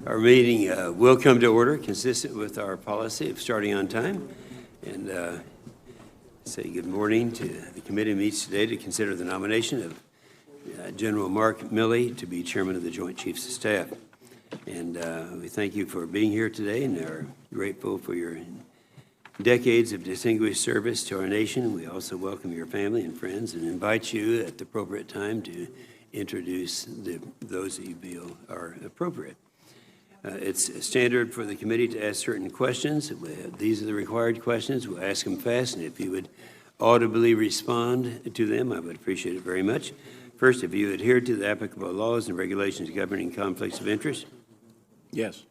Our meeting will come to order, consistent with our policy of starting on time. And say good morning to the committee meets today to consider the nomination of General Mark Milley to be chairman of the Joint Chiefs of Staff. And we thank you for being here today and are grateful for your decades of distinguished service to our nation. We also welcome your family and friends and invite you at the appropriate time to introduce those that you feel are appropriate. It's standard for the committee to ask certain questions. These are the required questions. We'll ask them fast, and if you would audibly respond to them, I would appreciate it very much. First, have you adhered to the applicable laws and regulations governing conflicts of interest? Yes.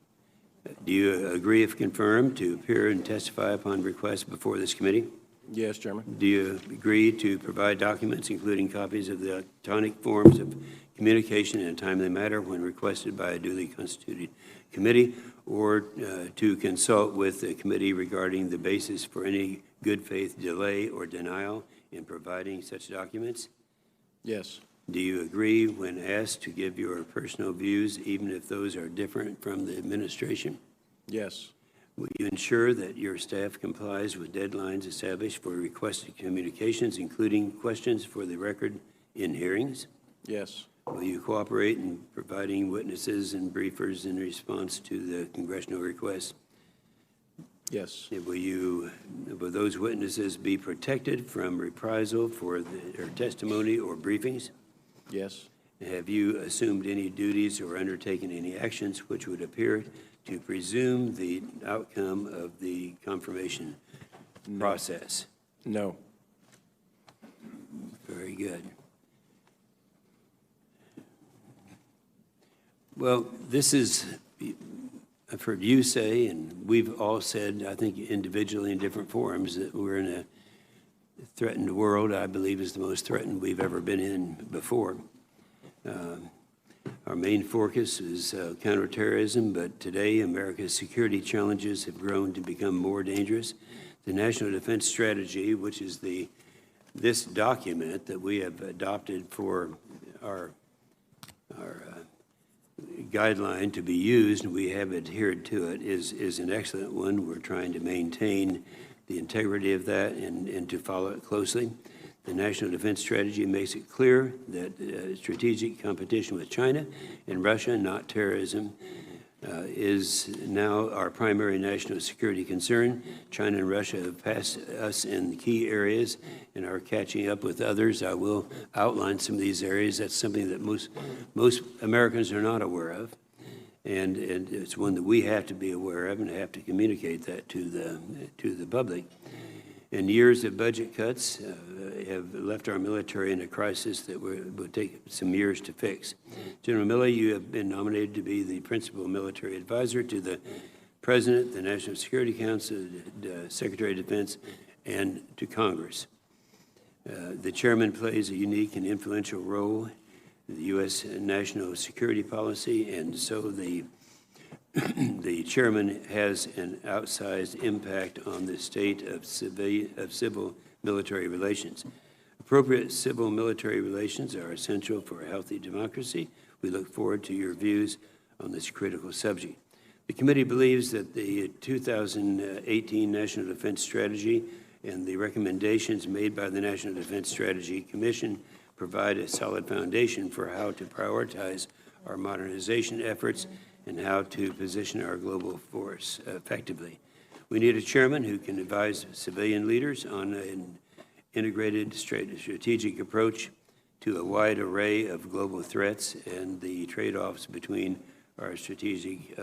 Do you agree, if confirmed, to appear and testify upon request before this committee? Yes, Chairman. Do you agree to provide documents, including copies of the electronic forms of communication in a timely manner when requested by a duly constituted committee, or to consult with the committee regarding the basis for any good faith delay or denial in providing such documents? Yes. Do you agree, when asked, to give your personal views, even if those are different from the administration? Yes. Will you ensure that your staff complies with deadlines established for requested communications, including questions for the record in hearings? Yes. Will you cooperate in providing witnesses and briefers in response to the congressional requests? Yes. Will those witnesses be protected from reprisal for their testimony or briefings? Yes. Have you assumed any duties or undertaken any actions which would appear to presume the outcome of the confirmation process? No. Very good. Well, this is, I've heard you say, and we've all said, I think individually in different forums, that we're in a threatened world. I believe is the most threatened we've ever been in before. Our main focus is counterterrorism, but today America's security challenges have grown to become more dangerous. The National Defense Strategy, which is this document that we have adopted for our guideline to be used, and we have adhered to it, is an excellent one. We're trying to maintain the integrity of that and to follow it closely. The National Defense Strategy makes it clear that strategic competition with China and Russia, not terrorism, is now our primary national security concern. China and Russia have passed us in key areas and are catching up with others. I will outline some of these areas. That's something that most Americans are not aware of, and it's one that we have to be aware of and have to communicate that to the public. And years of budget cuts have left our military in a crisis that will take some years to fix. General Milley, you have been nominated to be the principal military advisor to the President, the National Security Council, the Secretary of Defense, and to Congress. The chairman plays a unique and influential role in the U.S. national security policy, and so the chairman has an outsized impact on the state of civil-military relations. Appropriate civil-military relations are essential for a healthy democracy. We look forward to your views on this critical subject. The committee believes that the 2018 National Defense Strategy and the recommendations made by the National Defense Strategy Commission provide a solid foundation for how to prioritize our modernization efforts and how to position our global force effectively. We need a chairman who can advise civilian leaders on an integrated strategic approach to a wide array of global threats and the trade-offs between our strategic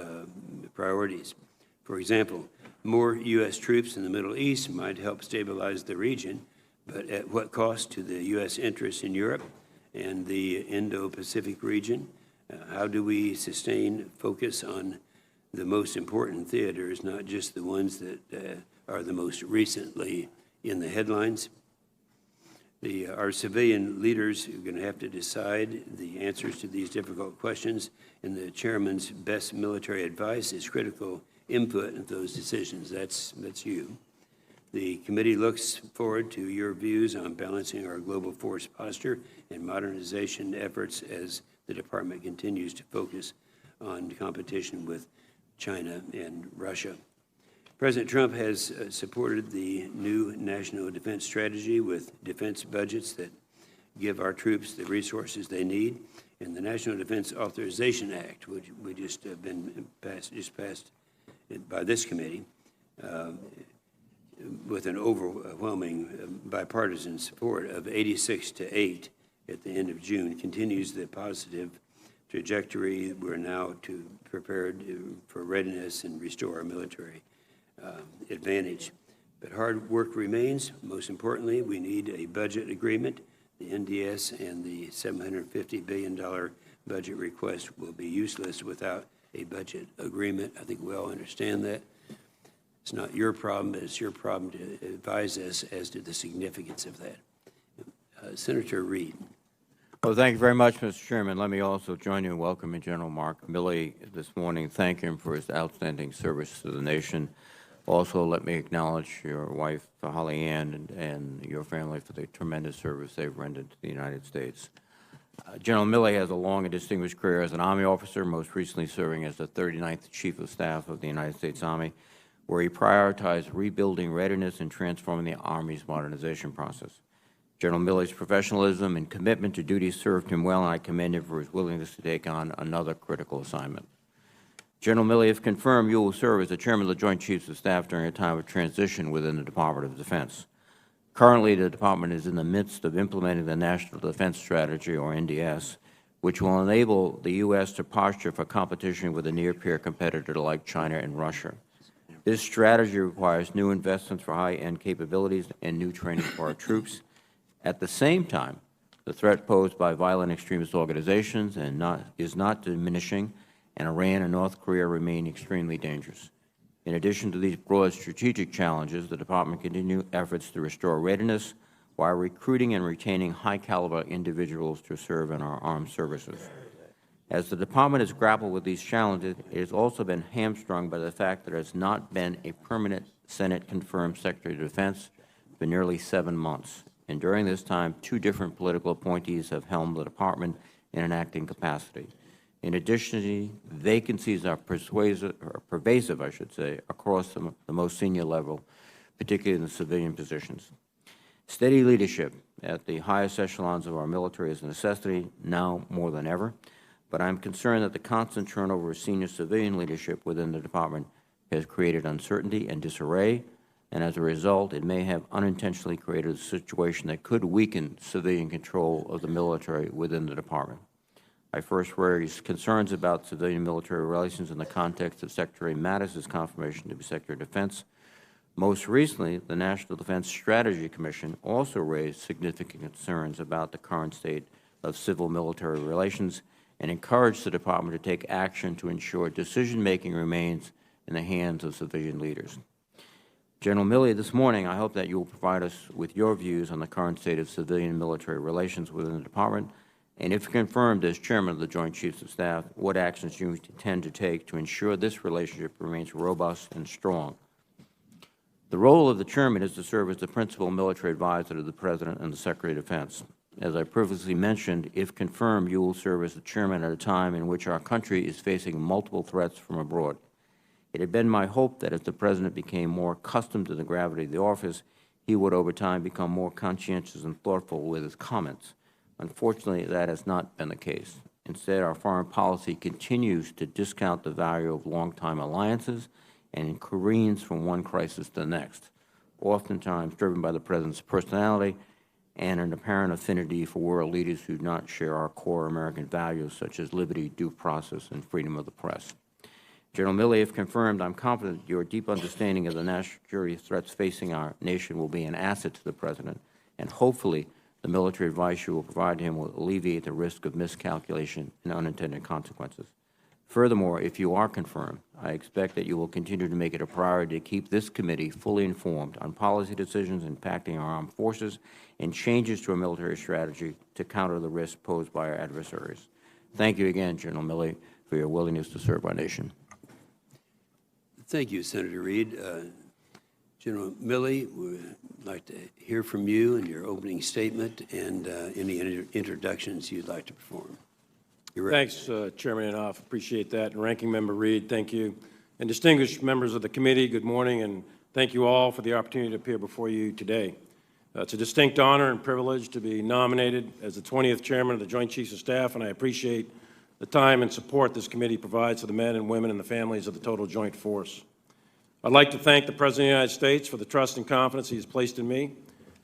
priorities. For example, more U.S. troops in the Middle East might help stabilize the region, but at what cost to the U.S. interests in Europe and the Indo-Pacific region? How do we sustain focus on the most important theaters, not just the ones that are the most recently in the headlines? Our civilian leaders are going to have to decide the answers to these difficult questions, and the chairman's best military advice is critical input in those decisions. That's you. The committee looks forward to your views on balancing our global force posture and modernization efforts as the department continues to focus on competition with China and Russia. President Trump has supported the new national defense strategy with defense budgets that give our troops the resources they need. And the National Defense Authorization Act, which we just passed by this committee, with an overwhelming bipartisan support of 86-8 at the end of June, continues the positive trajectory. We're now prepared for readiness and restore our military advantage. But hard work remains. Most importantly, we need a budget agreement. The NDS and the $750 billion budget request will be useless without a budget agreement. I think we all understand that. It's not your problem, but it's your problem to advise us as to the significance of that. Senator Reid. Well, thank you very much, Mr. Chairman. Let me also join you in welcoming General Mark Milley this morning. Thank him for his outstanding service to the nation. Also, let me acknowledge your wife, Holly Ann, and your family for the tremendous service they've rendered to the United States. General Milley has a long and distinguished career as an Army officer, most recently serving as the 39th Chief of Staff of the United States Army, where he prioritized rebuilding readiness and transforming the Army's modernization process. General Milley's professionalism and commitment to duty served him well, and I commend him for his willingness to take on another critical assignment. General Milley, if confirmed, you will serve as the Chairman of the Joint Chiefs of Staff during a time of transition within the Department of Defense. Currently, the Department is in the midst of implementing the National Defense Strategy, or NDS, which will enable the U.S. to posture for competition with a near-peer competitor like China and Russia. This strategy requires new investments for high-end capabilities and new training for our troops. At the same time, the threat posed by violent extremist organizations is not diminishing, and Iran and North Korea remain extremely dangerous. In addition to these broad strategic challenges, the Department continues efforts to restore readiness while recruiting and retaining high-caliber individuals to serve in our armed services. As the Department has grappled with these challenges, it has also been hamstrung by the fact that there has not been a permanent Senate-confirmed Secretary of Defense for nearly 7 months. And during this time, 2 different political appointees have helmed the Department in an acting capacity. In addition, vacancies are pervasive, I should say, across the most senior level, particularly in the civilian positions. Steady leadership at the highest echelons of our military is a necessity now more than ever, but I'm concerned that the constant turnover of senior civilian leadership within the Department has created uncertainty and disarray, and as a result, it may have unintentionally created a situation that could weaken civilian control of the military within the Department. I first raised concerns about civilian-military relations in the context of Secretary Mattis's confirmation to be Secretary of Defense. Most recently, the National Defense Strategy Commission also raised significant concerns about the current state of civil-military relations and encouraged the Department to take action to ensure decision-making remains in the hands of civilian leaders. General Milley, this morning, I hope that you will provide us with your views on the current state of civilian-military relations within the Department, and if confirmed as Chairman of the Joint Chiefs of Staff, what actions you intend to take to ensure this relationship remains robust and strong. The role of the Chairman is to serve as the principal military advisor to the President and the Secretary of Defense. As I previously mentioned, if confirmed, you will serve as the Chairman at a time in which our country is facing multiple threats from abroad. It had been my hope that as the President became more accustomed to the gravity of the office, he would over time become more conscientious and thoughtful with his comments. Unfortunately, that has not been the case. Instead, our foreign policy continues to discount the value of long-time alliances and careens from one crisis to the next, oftentimes driven by the President's personality and an apparent affinity for world leaders who do not share our core American values such as liberty, due process, and freedom of the press. General Milley, if confirmed, I'm confident your deep understanding of the national security threats facing our nation will be an asset to the President, and hopefully the military advice you will provide him will alleviate the risk of miscalculation and unintended consequences. Furthermore, if you are confirmed, I expect that you will continue to make it a priority to keep this committee fully informed on policy decisions impacting our armed forces and changes to our military strategy to counter the risks posed by our adversaries. Thank you again, General Milley, for your willingness to serve our nation. Thank you, Senator Reid. General Milley, we'd like to hear from you in your opening statement and any introductions you'd like to perform. Thanks, Chairman Inhofe. Appreciate that. And Ranking Member Reed, thank you. And distinguished members of the committee, good morning, and thank you all for the opportunity to appear before you today. It's a distinct honor and privilege to be nominated as the 20th Chairman of the Joint Chiefs of Staff, and I appreciate the time and support this committee provides to the men and women and the families of the total Joint Force. I'd like to thank the President of the United States for the trust and confidence he has placed in me,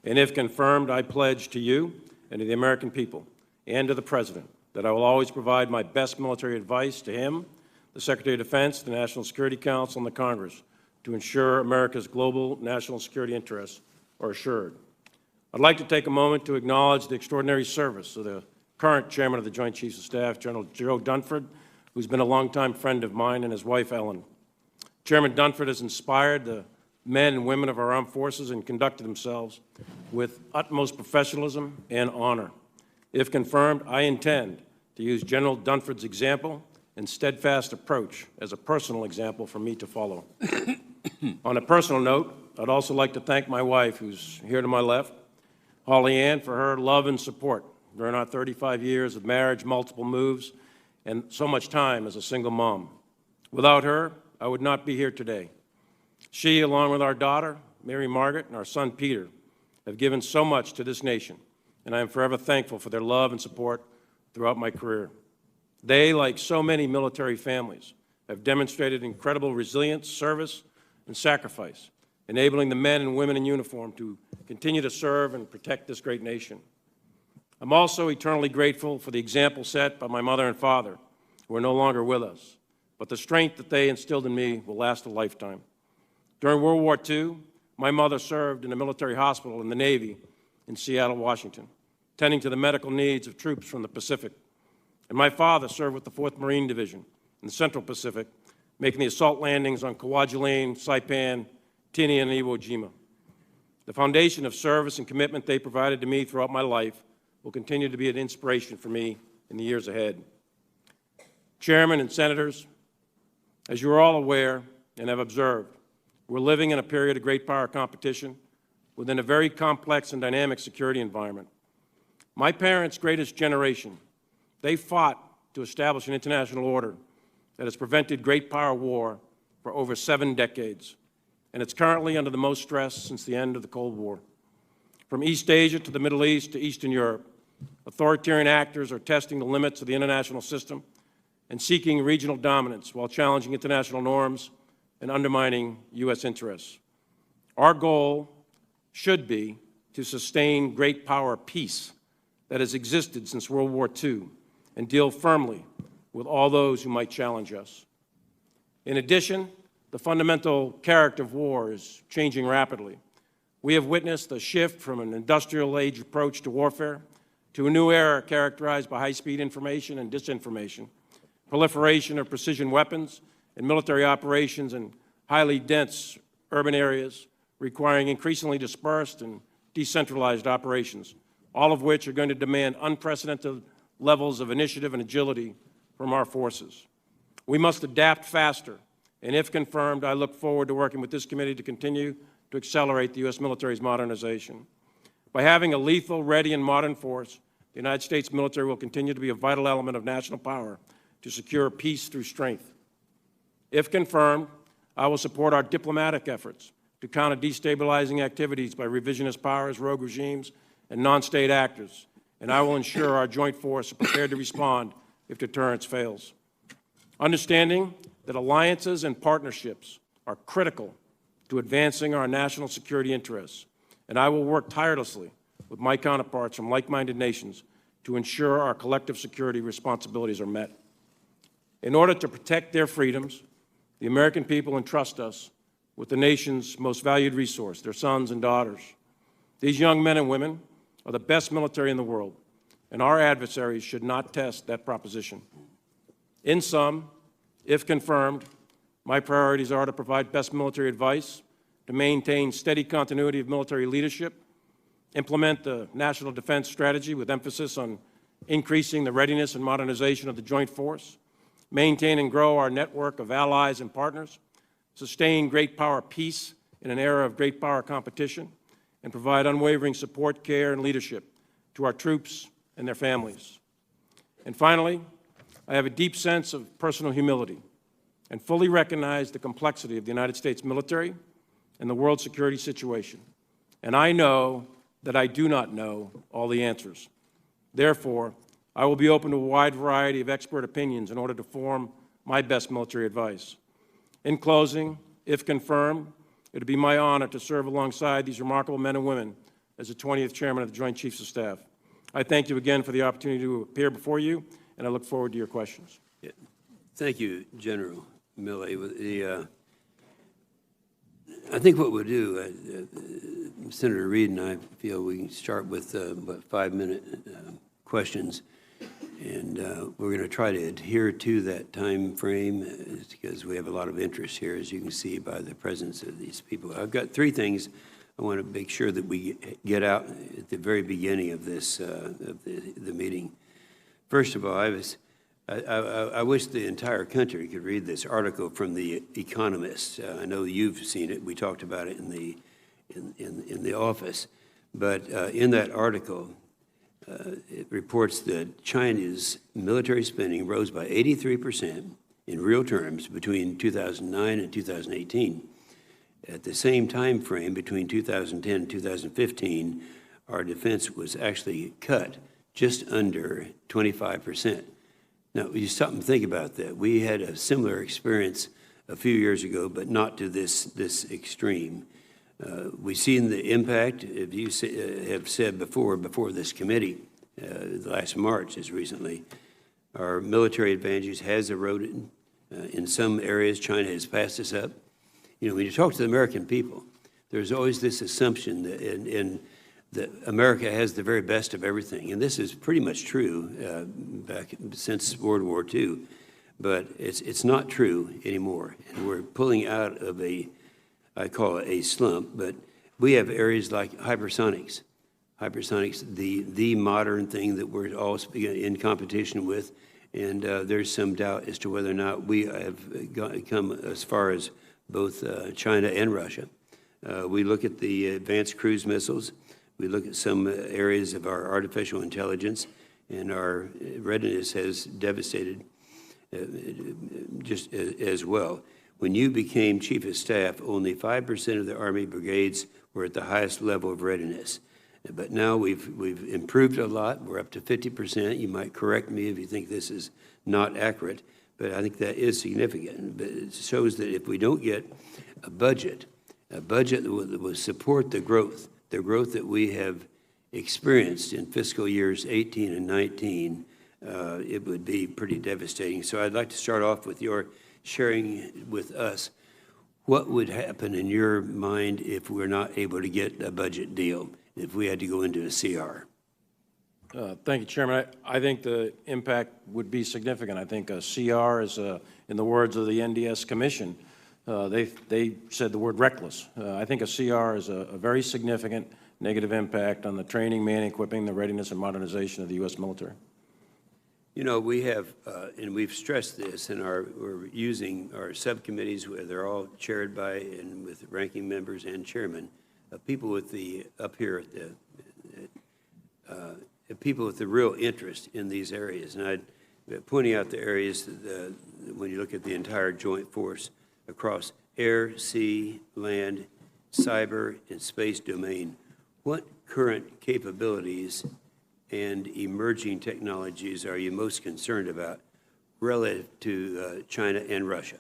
and if confirmed, I pledge to you and to the American people and to the President that I will always provide my best military advice to him, the Secretary of Defense, the National Security Council, and the Congress to ensure America's global national security interests are assured. I'd like to take a moment to acknowledge the extraordinary service of the current Chairman of the Joint Chiefs of Staff, General Joe Dunford, who's been a longtime friend of mine, and his wife, Ellen. Chairman Dunford has inspired the men and women of our armed forces and conducted themselves with utmost professionalism and honor. If confirmed, I intend to use General Dunford's example and steadfast approach as a personal example for me to follow. On a personal note, I'd also like to thank my wife, who's here to my left, Holly Ann, for her love and support during our 35 years of marriage, multiple moves, and so much time as a single mom. Without her, I would not be here today. She, along with our daughter, Mary Margaret, and our son, Peter, have given so much to this nation, and I am forever thankful for their love and support throughout my career. They, like so many military families, have demonstrated incredible resilience, service, and sacrifice, enabling the men and women in uniform to continue to serve and protect this great nation. I'm also eternally grateful for the example set by my mother and father, who are no longer with us, but the strength that they instilled in me will last a lifetime. During World War II, my mother served in a military hospital in the Navy in Seattle, Washington, tending to the medical needs of troops from the Pacific. And my father served with the 4th Marine Division in the Central Pacific, making the assault landings on Kwajalein, Saipan, Tinian, and Iwo Jima. The foundation of service and commitment they provided to me throughout my life will continue to be an inspiration for me in the years ahead. Chairman and Senators, as you are all aware and have observed, we're living in a period of great power competition within a very complex and dynamic security environment. My parents' greatest generation, they fought to establish an international order that has prevented great power war for over 7 decades, and it's currently under the most stress since the end of the Cold War. From East Asia to the Middle East to Eastern Europe, authoritarian actors are testing the limits of the international system and seeking regional dominance while challenging international norms and undermining U.S. interests. Our goal should be to sustain great power peace that has existed since World War II and deal firmly with all those who might challenge us. In addition, the fundamental character of war is changing rapidly. We have witnessed a shift from an industrial age approach to warfare to a new era characterized by high-speed information and disinformation, proliferation of precision weapons, and military operations in highly dense urban areas requiring increasingly dispersed and decentralized operations, all of which are going to demand unprecedented levels of initiative and agility from our forces. We must adapt faster, and if confirmed, I look forward to working with this committee to continue to accelerate the U.S. military's modernization. By having a lethal, ready, and modern force, the United States military will continue to be a vital element of national power to secure peace through strength. If confirmed, I will support our diplomatic efforts to counter destabilizing activities by revisionist powers, rogue regimes, and non-state actors, and I will ensure our joint force is prepared to respond if deterrence fails. Understanding that alliances and partnerships are critical to advancing our national security interests, and I will work tirelessly with my counterparts from like-minded nations to ensure our collective security responsibilities are met. In order to protect their freedoms, the American people entrust us with the nation's most valued resource, their sons and daughters. These young men and women are the best military in the world, and our adversaries should not test that proposition. In sum, if confirmed, my priorities are to provide best military advice, to maintain steady continuity of military leadership, implement the National Defense Strategy with emphasis on increasing the readiness and modernization of the joint force, maintain and grow our network of allies and partners, sustain great power peace in an era of great power competition, and provide unwavering support, care, and leadership to our troops and their families. And finally, I have a deep sense of personal humility and fully recognize the complexity of the United States military and the world security situation. And I know that I do not know all the answers. Therefore, I will be open to a wide variety of expert opinions in order to form my best military advice. In closing, if confirmed, it would be my honor to serve alongside these remarkable men and women as the 20th Chairman of the Joint Chiefs of Staff. I thank you again for the opportunity to appear before you, and I look forward to your questions. Yeah. Thank you, General Milley. I think what we'll do, Senator Reid and I feel we can start with 5-minute questions, and we're going to try to adhere to that time frame because we have a lot of interest here, as you can see by the presence of these people. I've got 3 things I want to make sure that we get out at the very beginning of this of the meeting. First of all, I wish the entire country could read this article from The Economist. I know you've seen it. We talked about it in the office. But in that article, it reports that China's military spending rose by 83% in real terms between 2009 and 2018. At the same time frame, between 2010 and 2015, our defense was actually cut just under 25%. Now, you stop and think about that. We had a similar experience a few years ago, but not to this extreme. We've seen the impact, if you have said before this committee, last March as recently, our military advantages has eroded. In some areas, China has passed us up. You know, when you talk to the American people, there's always this assumption that America has the very best of everything, and this is pretty much true back since World War II, but it's not true anymore. And we're pulling out of I call it a slump, but we have areas like hypersonics. Hypersonics, the modern thing that we're all in competition with, and there's some doubt as to whether or not we have come as far as both China and Russia. We look at the advanced cruise missiles. We look at some areas of our artificial intelligence, and our readiness has devastated just as well. When you became Chief of Staff, only 5% of the Army brigades were at the highest level of readiness. But now we've improved a lot. We're up to 50%. You might correct me if you think this is not accurate, but I think that is significant. But it shows that if we don't get a budget that will support the growth that we have experienced in fiscal years 18 and 19, it would be pretty devastating. So I'd like to start off with your sharing with us what would happen in your mind if we're not able to get a budget deal, if we had to go into a CR. Thank you, Chairman. I think the impact would be significant. I think a CR is, in the words of the NDS Commission, they said the word reckless. I think a CR is a very significant negative impact on the training, manning, equipping, the readiness and modernization of the U.S. military. You know, we have, and we've stressed this, and we're using our subcommittees, where they're all chaired by and with ranking members and chairmen, people with the, up here, people with the real interest in these areas. And I'd pointing out the areas that, when you look at the entire joint force across air, sea, land, cyber, and space domain, what current capabilities and emerging technologies are you most concerned about relative to China and Russia?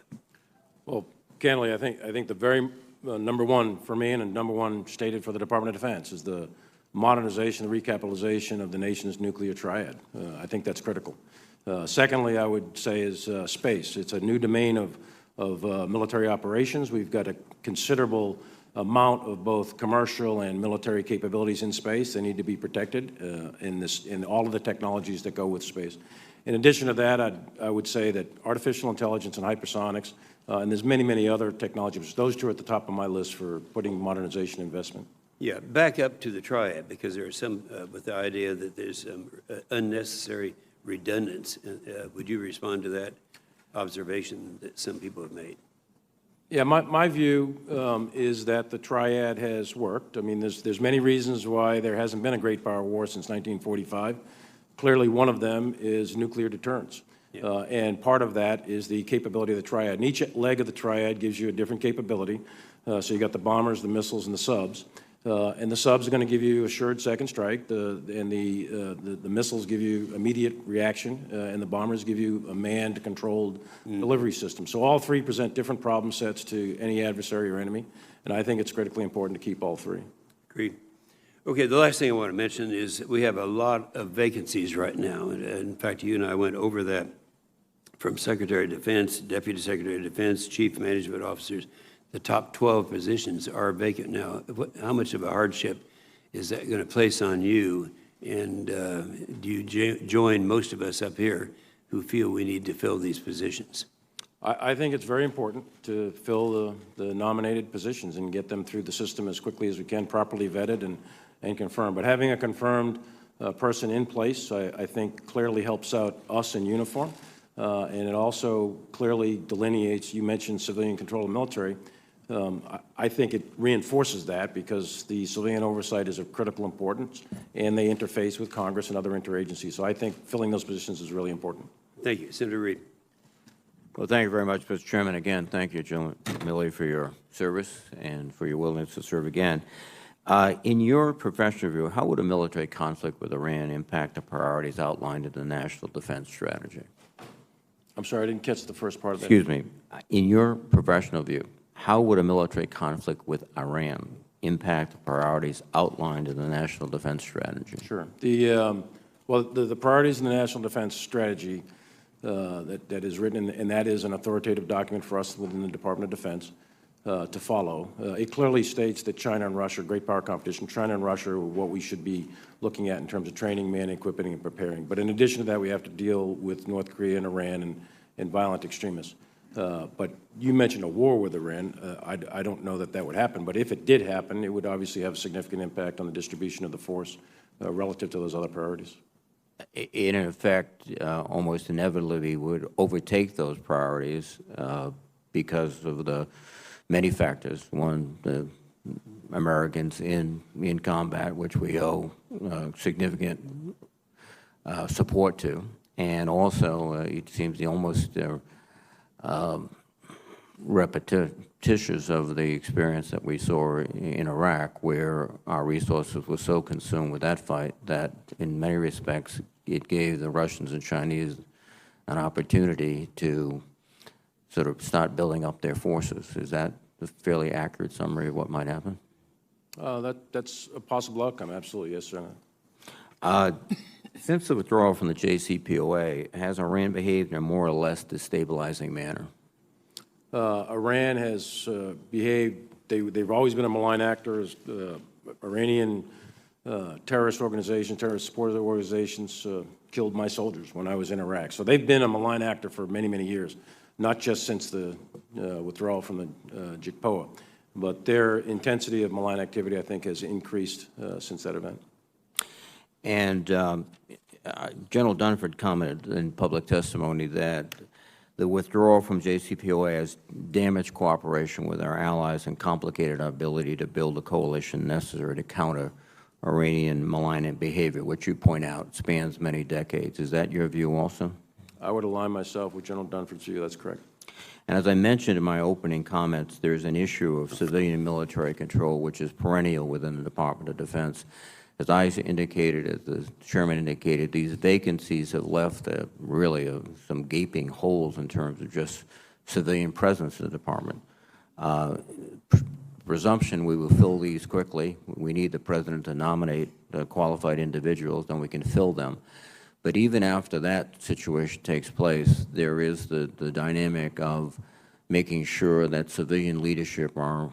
Well, candidly, I think the very number one for me and number one stated for the Department of Defense is the modernization, the recapitalization of the nation's nuclear triad. I think that's critical. Secondly, I would say is space. It's a new domain of military operations. We've got a considerable amount of both commercial and military capabilities in space. They need to be protected in all of the technologies that go with space. In addition to that, I would say that artificial intelligence and hypersonics, and there's many other technologies. Those two are at the top of my list for putting modernization investment. Yeah, back up to the triad, because there are some with the idea that there's unnecessary redundance. Would you respond to that observation that some people have made? Yeah, my view is that the triad has worked. I mean, there's many reasons why there hasn't been a great power war since 1945. Clearly, one of them is nuclear deterrence. And part of that is the capability of the triad. And each leg of the triad gives you a different capability. So you got the bombers, the missiles, and the subs. And the subs are going to give you assured second strike, and the missiles give you immediate reaction, and the bombers give you a manned, controlled delivery system. So all three present different problem sets to any adversary or enemy, and I think it's critically important to keep all three. Agreed. Okay, the last thing I want to mention is we have a lot of vacancies right now. And in fact, you and I went over that from Secretary of Defense, Deputy Secretary of Defense, Chief Management Officers. The top 12 positions are vacant now. How much of a hardship is that going to place on you? And do you join most of us up here who feel we need to fill these positions? I think it's very important to fill the nominated positions and get them through the system as quickly as we can, properly vetted and confirmed. But having a confirmed person in place, I think, clearly helps out us in uniform. And it also clearly delineates, you mentioned civilian control of military. I think it reinforces that because the civilian oversight is of critical importance, and they interface with Congress and other interagencies. So I think filling those positions is really important. Thank you. Senator Reid. Well, thank you very much, Mr. Chairman. Again, thank you, General Milley, for your service and for your willingness to serve again. In your professional view, how would a military conflict with Iran impact the priorities outlined in the National Defense Strategy? I'm sorry, I didn't catch the first part of that. Excuse me. In your professional view, how would a military conflict with Iran impact the priorities outlined in the National Defense Strategy? Sure. Well, the priorities in the National Defense Strategy that is written, and that is an authoritative document for us within the Department of Defense to follow. It clearly states that China and Russia, great power competition, China and Russia are what we should be looking at in terms of training, manning, equipping, and preparing. But in addition to that, we have to deal with North Korea and Iran and violent extremists. But you mentioned a war with Iran. I don't know that that would happen, but if it did happen, it would obviously have a significant impact on the distribution of the force relative to those other priorities. In effect, almost inevitably would overtake those priorities because of the many factors. One, the Americans in combat, which we owe significant support to, and also it seems the almost repetitious of the experience that we saw in Iraq, where our resources were so consumed with that fight that in many respects it gave the Russians and Chinese an opportunity to sort of start building up their forces. Is that a fairly accurate summary of what might happen? That's a possible outcome, absolutely, yes, sir. Since the withdrawal from the JCPOA, has Iran behaved in a more or less destabilizing manner? Iran has behaved, they've always been a malign actor. Iranian terrorist organizations, terrorist supported organizations killed my soldiers when I was in Iraq. So they've been a malign actor for many, many years, not just since the withdrawal from the JCPOA. But their intensity of malign activity, I think, has increased since that event. And General Dunford commented in public testimony that the withdrawal from JCPOA has damaged cooperation with our allies and complicated our ability to build a coalition necessary to counter Iranian malign behavior, which you point out spans many decades. Is that your view also? I would align myself with General Dunford's view. That's correct. And as I mentioned in my opening comments, there's an issue of civilian military control which is perennial within the Department of Defense. As I indicated, as the Chairman indicated, these vacancies have left really some gaping holes in terms of just civilian presence in the Department. Presumption we will fill these quickly. We need the President to nominate qualified individuals, then we can fill them. But even after that situation takes place, there is the dynamic of making sure that civilian leadership are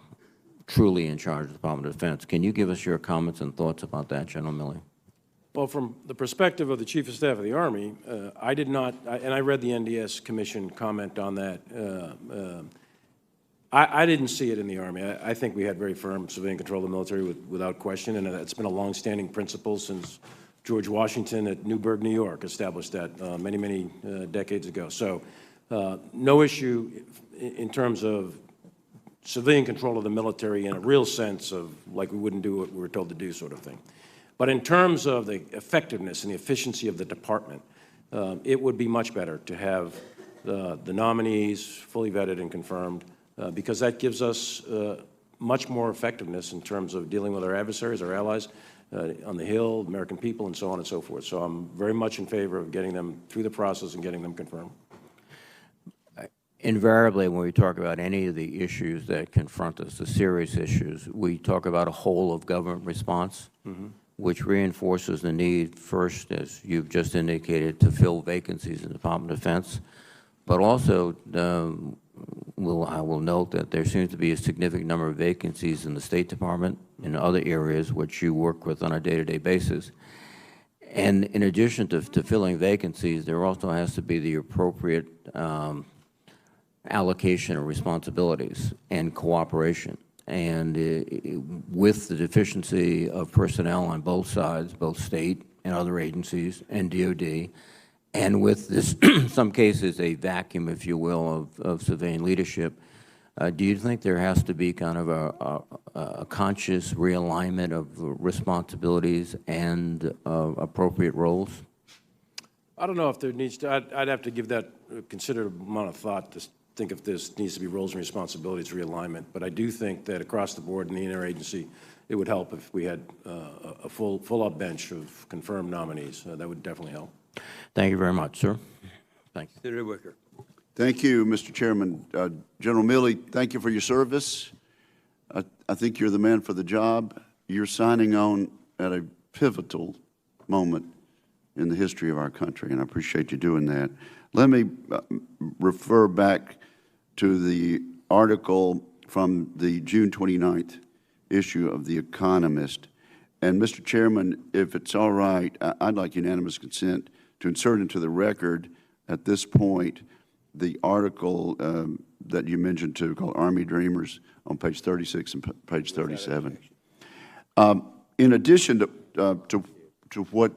truly in charge of the Department of Defense. Can you give us your comments and thoughts about that, General Milley? Well, from the perspective of the Chief of Staff of the Army, I did not, and I read the NDS Commission comment on that. I didn't see it in the Army. I think we had very firm civilian control of the military without question, and it's been a longstanding principle since George Washington at Newburgh, New York, established that many, many decades ago. So no issue in terms of civilian control of the military in a real sense of like we wouldn't do what we were told to do sort of thing. But in terms of the effectiveness and the efficiency of the department, it would be much better to have the nominees fully vetted and confirmed, because that gives us much more effectiveness in terms of dealing with our adversaries, our allies on the Hill, American people, and so on and so forth. So I'm very much in favor of getting them through the process and getting them confirmed. Invariably, when we talk about any of the issues that confront us, the serious issues, we talk about a whole of government response, which reinforces the need, first, as you've just indicated, to fill vacancies in the Department of Defense, but also I will note that there seems to be a significant number of vacancies in the State Department and other areas which you work with on a day-to-day basis. And in addition to filling vacancies, there also has to be the appropriate allocation of responsibilities and cooperation. And with the deficiency of personnel on both sides, both state and other agencies and DOD, and with this, in some cases, a vacuum, if you will, of civilian leadership, do you think there has to be kind of a conscious realignment of responsibilities and appropriate roles? I don't know if there needs to, I'd have to give that a considerable amount of thought to think if this needs to be roles and responsibilities realignment. But I do think that across the board in the interagency, it would help if we had a full-up bench of confirmed nominees. That would definitely help. Thank you very much, sir. Thank you. Senator Wicker. Thank you, Mr. Chairman. General Milley, thank you for your service. I think you're the man for the job. You're signing on at a pivotal moment in the history of our country, and I appreciate you doing that. Let me refer back to the article from the June 29th issue of The Economist. And, Mr. Chairman, if it's all right, I'd like unanimous consent to insert into the record at this point the article that you mentioned too, called Army Dreamers, on page 36 and page 37. In addition to what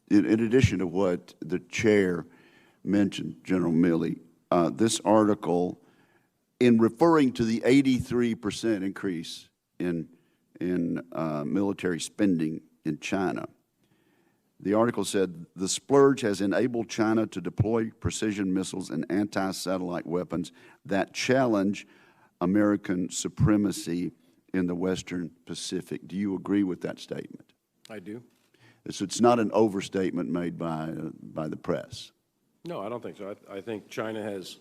the chair mentioned, General Milley, this article, in referring to the 83% increase in military spending in China, the article said, the splurge has enabled China to deploy precision missiles and anti-satellite weapons that challenge American supremacy in the Western Pacific. Do you agree with that statement? I do. So it's not an overstatement made by the press. No, I don't think so. I think China has,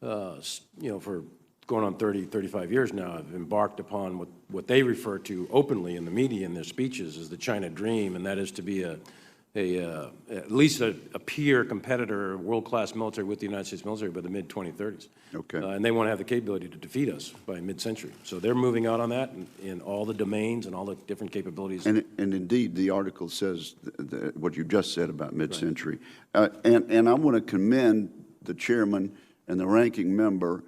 for going on 30, 35 years now, have embarked upon what they refer to openly in the media in their speeches as the China dream, and that is to be at least a peer competitor, world-class military with the United States military by the mid-2030s. Okay. And they want to have the capability to defeat us by mid-century. So they're moving out on that in all the domains and all the different capabilities. And indeed, the article says what you just said about mid-century. Right. And I want to commend the chairman and the ranking member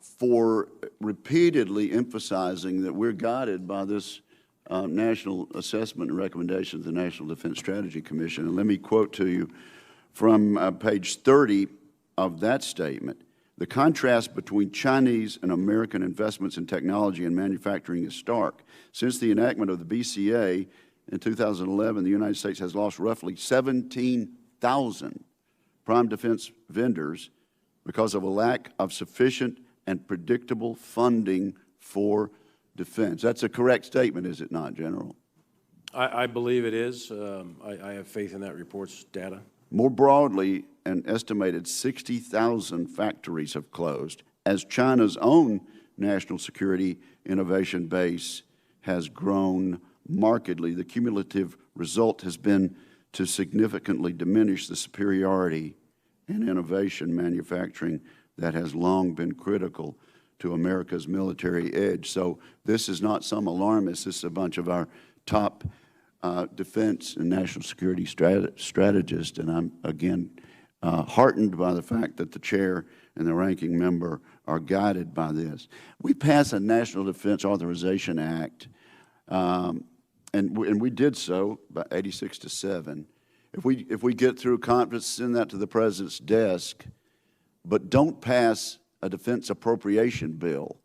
for repeatedly emphasizing that we're guided by this national assessment and recommendations of the National Defense Strategy Commission. And let me quote to you from page 30 of that statement. The contrast between Chinese and American investments in technology and manufacturing is stark. Since the enactment of the BCA in 2011, the United States has lost roughly 17,000 prime defense vendors because of a lack of sufficient and predictable funding for defense. That's a correct statement, is it not, General? I believe it is. I have faith in that report's data. More broadly, an estimated 60,000 factories have closed as China's own national security innovation base has grown markedly. The cumulative result has been to significantly diminish the superiority in innovation manufacturing that has long been critical to America's military edge. So this is not some alarmist. This is a bunch of our top defense and national security strategists, and I'm, again, heartened by the fact that the chair and the ranking member are guided by this. We passed a National Defense Authorization Act, and we did so by 86-7. If we get through conference, send that to the President's desk, but don't pass a defense appropriation bill,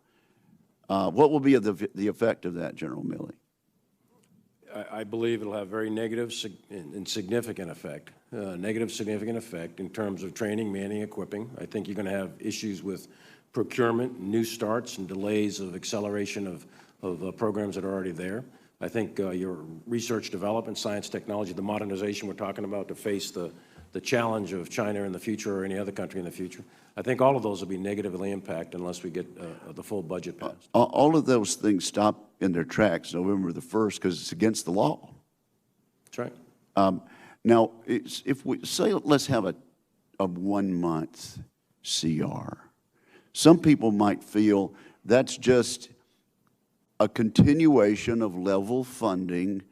what will be the effect of that, General Milley? I believe it'll have very negative and significant effect, significant effect in terms of training, manning, equipping. I think you're going to have issues with procurement, new starts, and delays of acceleration of programs that are already there. I think your research development, science, technology, the modernization we're talking about to face the challenge of China in the future or any other country in the future, I think all of those will be negatively impacted unless we get the full budget passed. All of those things stop in their tracks November the 1st because it's against the law. That's right. Now, if we say, let's have a 1-month CR, some people might feel that's just a continuation of level funding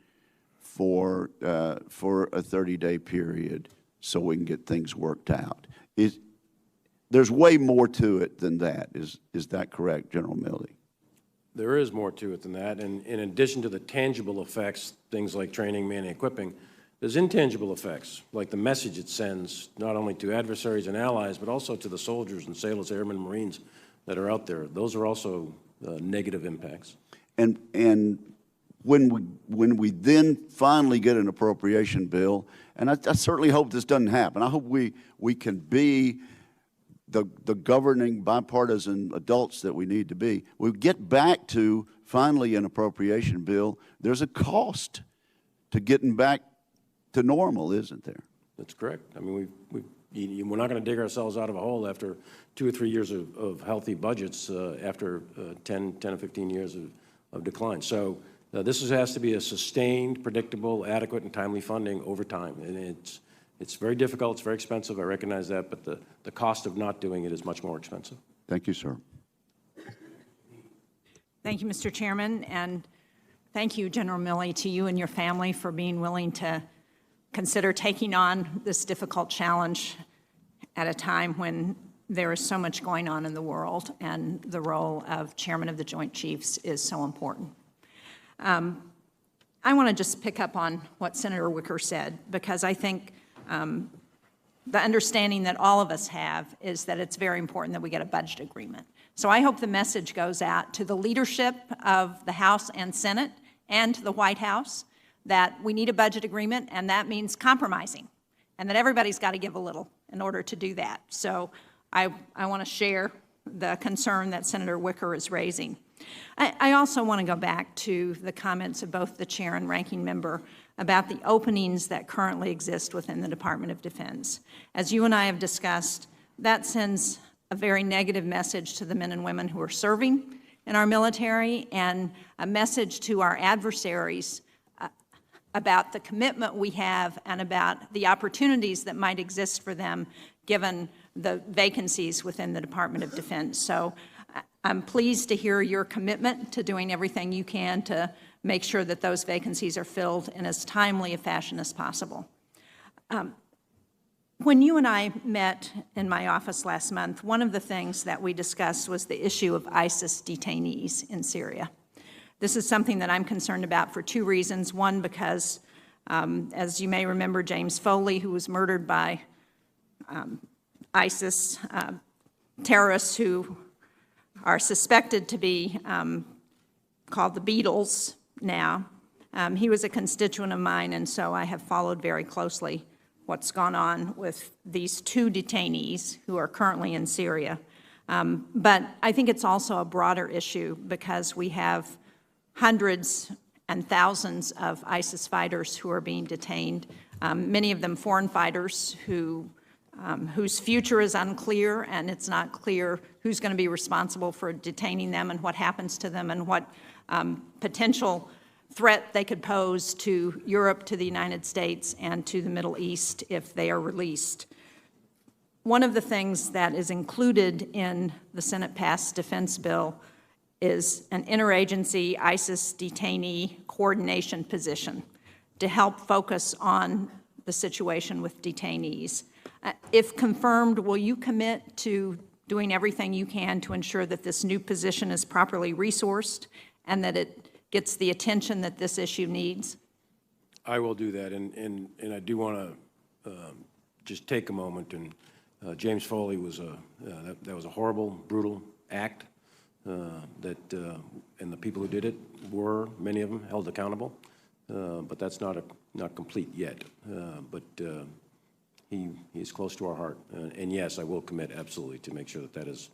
for a 30-day period so we can get things worked out. There's way more to it than that. Is that correct, General Milley? There is more to it than that, and in addition to the tangible effects, things like training, manning, equipping, there's intangible effects, like the message it sends not only to adversaries and allies, but also to the soldiers and sailors, airmen, and Marines that are out there. Those are also negative impacts. And when we then finally get an appropriation bill, and I certainly hope this doesn't happen. I hope we can be the governing bipartisan adults that we need to be. We get back to finally an appropriation bill. There's a cost to getting back to normal, isn't there? That's correct. I mean, we're not going to dig ourselves out of a hole after 2 or 3 years of healthy budgets after 10 or 15 years of decline. So this has to be a sustained, predictable, adequate, and timely funding over time. And it's very difficult. It's very expensive. I recognize that. But the cost of not doing it is much more expensive. Thank you, sir. Thank you, Mr. Chairman. And thank you, General Milley, to you and your family for being willing to consider taking on this difficult challenge at a time when there is so much going on in the world and the role of Chairman of the Joint Chiefs is so important. I want to just pick up on what Senator Wicker said, because I think the understanding that all of us have is that it's very important that we get a budget agreement. So I hope the message goes out to the leadership of the House and Senate and to the White House that we need a budget agreement, and that means compromising, and that everybody's got to give a little in order to do that. So I want to share the concern that Senator Wicker is raising. I also want to go back to the comments of both the chair and ranking member about the openings that currently exist within the Department of Defense. As you and I have discussed, that sends a very negative message to the men and women who are serving in our military, and a message to our adversaries about the commitment we have and about the opportunities that might exist for them given the vacancies within the Department of Defense. So I'm pleased to hear your commitment to doing everything you can to make sure that those vacancies are filled in as timely a fashion as possible. When you and I met in my office last month, one of the things that we discussed was the issue of ISIS detainees in Syria. This is something that I'm concerned about for 2 reasons. One, because, as you may remember, James Foley, who was murdered by ISIS terrorists who are suspected to be called the Beatles now. He was a constituent of mine, and so I have followed very closely what's gone on with these 2 detainees who are currently in Syria. But I think it's also a broader issue because we have hundreds and thousands of ISIS fighters who are being detained, many of them foreign fighters whose future is unclear, and it's not clear who's going to be responsible for detaining them and what happens to them and what potential threat they could pose to Europe, to the United States, and to the Middle East if they are released. One of the things that is included in the Senate-passed defense bill is an interagency ISIS detainee coordination position to help focus on the situation with detainees. If confirmed, will you commit to doing everything you can to ensure that this new position is properly resourced and that it gets the attention that this issue needs? I will do that, and I do want to just take a moment. And James Foley was that was a horrible, brutal act and the people who did it were, many of them, held accountable. but that's not complete yet. But he is close to our heart. And yes, I will commit absolutely to make sure that that is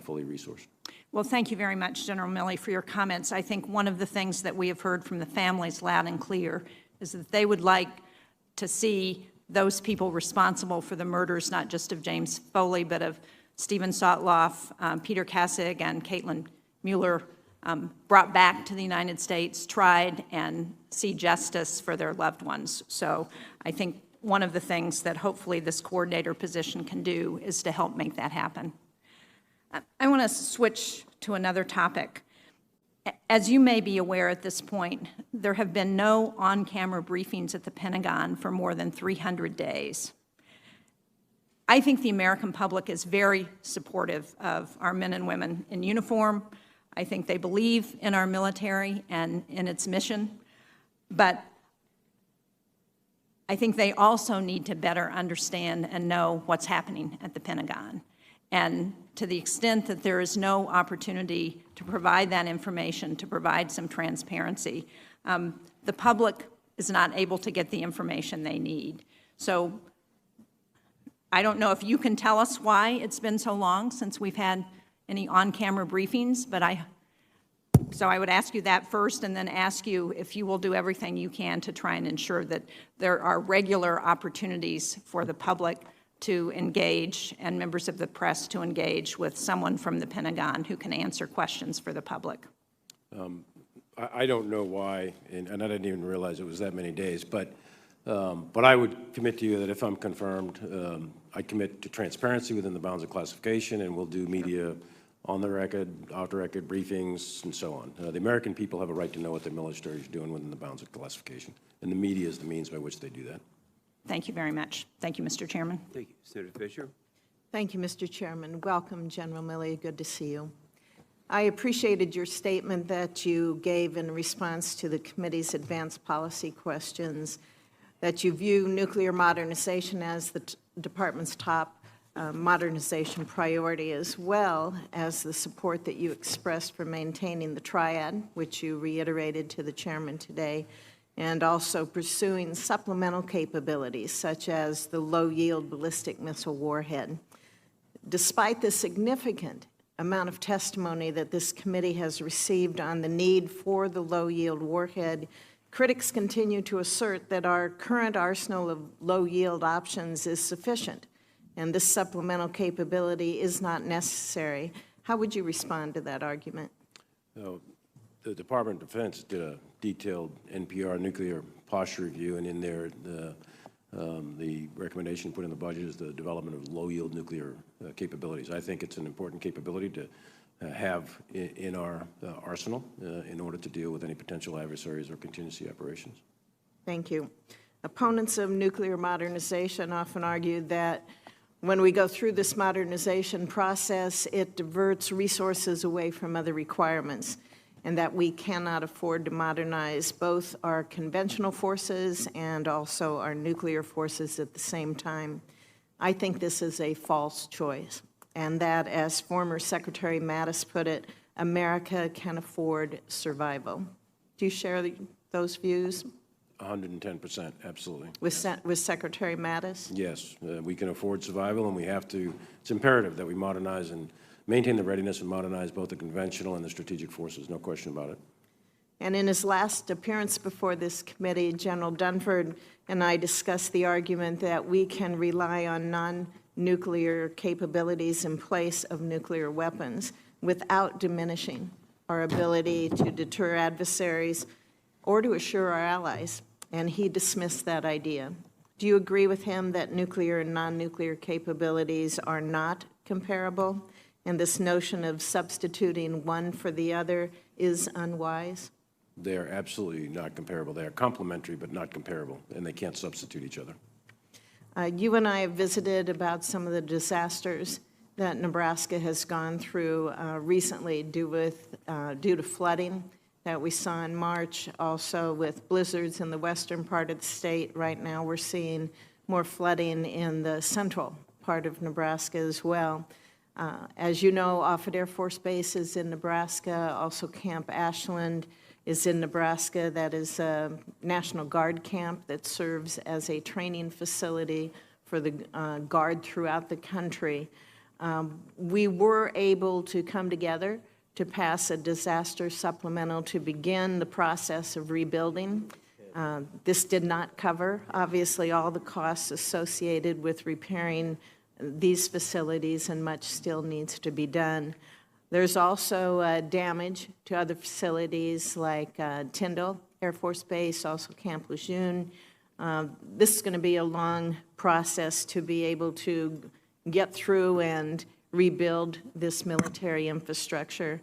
fully resourced. Well, thank you very much, General Milley, for your comments. I think one of the things that we have heard from the families loud and clear is that they would like to see those people responsible for the murders, not just of James Foley, but of Stephen Sotloff, Peter Kassig, and Caitlin Mueller, brought back to the United States, tried, and see justice for their loved ones. So I think one of the things that hopefully this coordinator position can do is to help make that happen. I want to switch to another topic. As you may be aware at this point, there have been no on-camera briefings at the Pentagon for more than 300 days. I think the American public is very supportive of our men and women in uniform. I think they believe in our military and in its mission, but I think they also need to better understand and know what's happening at the Pentagon. And to the extent that there is no opportunity to provide that information, to provide some transparency, the public is not able to get the information they need. So I don't know if you can tell us why it's been so long since we've had any on-camera briefings, but so I would ask you that first, and then ask you if you will do everything you can to try and ensure that there are regular opportunities for the public to engage and members of the press to engage with someone from the Pentagon who can answer questions for the public. I don't know why, and I didn't even realize it was that many days, but I would commit to you that if I'm confirmed, I commit to transparency within the bounds of classification, and we'll do media on the record, off the record briefings, and so on. The American people have a right to know what the military is doing within the bounds of classification, and the media is the means by which they do that. Thank you very much. Thank you, Mr. Chairman. Thank you. Senator Fisher? Thank you, Mr. Chairman. Welcome, General Milley. Good to see you. I appreciated your statement that you gave in response to the committee's advanced policy questions, that you view nuclear modernization as the department's top modernization priority, as well as the support that you expressed for maintaining the triad, which you reiterated to the chairman today, and also pursuing supplemental capabilities, such as the low-yield ballistic missile warhead. Despite the significant amount of testimony that this committee has received on the need for the low-yield warhead, critics continue to assert that our current arsenal of low-yield options is sufficient, and this supplemental capability is not necessary. How would you respond to that argument? The Department of Defense did a detailed NPR nuclear posture review, and in there, the recommendation put in the budget is the development of low-yield nuclear capabilities. I think it's an important capability to have in our arsenal in order to deal with any potential adversaries or contingency operations. Thank you. Opponents of nuclear modernization often argue that when we go through this modernization process, it diverts resources away from other requirements, and that we cannot afford to modernize both our conventional forces and also our nuclear forces at the same time. I think this is a false choice, and that, as former Secretary Mattis put it, America can afford survival. Do you share those views? 110%, absolutely. With Secretary Mattis? Yes, we can afford survival, and we have to, it's imperative that we modernize and maintain the readiness and modernize both the conventional and the strategic forces, no question about it. And in his last appearance before this committee, General Dunford and I discussed the argument that we can rely on non-nuclear capabilities in place of nuclear weapons without diminishing our ability to deter adversaries or to assure our allies, and he dismissed that idea. Do you agree with him that nuclear and non-nuclear capabilities are not comparable, and this notion of substituting one for the other is unwise? They are absolutely not comparable. They are complementary but not comparable, and they can't substitute each other. You and I have visited about some of the disasters that Nebraska has gone through recently due to flooding that we saw in March, also with blizzards in the western part of the state. Right now we're seeing more flooding in the central part of Nebraska as well. As you know, Offutt Air Force Base is in Nebraska, also Camp Ashland, is in Nebraska. That is a National Guard camp that serves as a training facility for the Guard throughout the country. We were able to come together to pass a disaster supplemental to begin the process of rebuilding. This did not cover, obviously, all the costs associated with repairing these facilities, and much still needs to be done. There's also damage to other facilities like Tyndall Air Force Base, also Camp Lejeune. This is going to be a long process to be able to get through and rebuild this military infrastructure.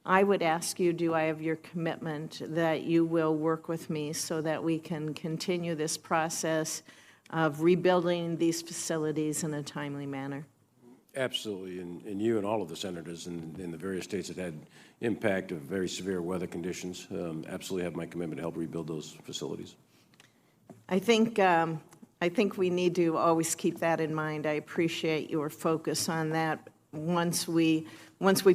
I would ask you, do I have your commitment that you will work with me so that we can continue this process of rebuilding these facilities in a timely manner? Absolutely, and you and all of the senators in the various states that had impact of very severe weather conditions absolutely have my commitment to help rebuild those facilities. I think we need to always keep that in mind. I appreciate your focus on that. Once we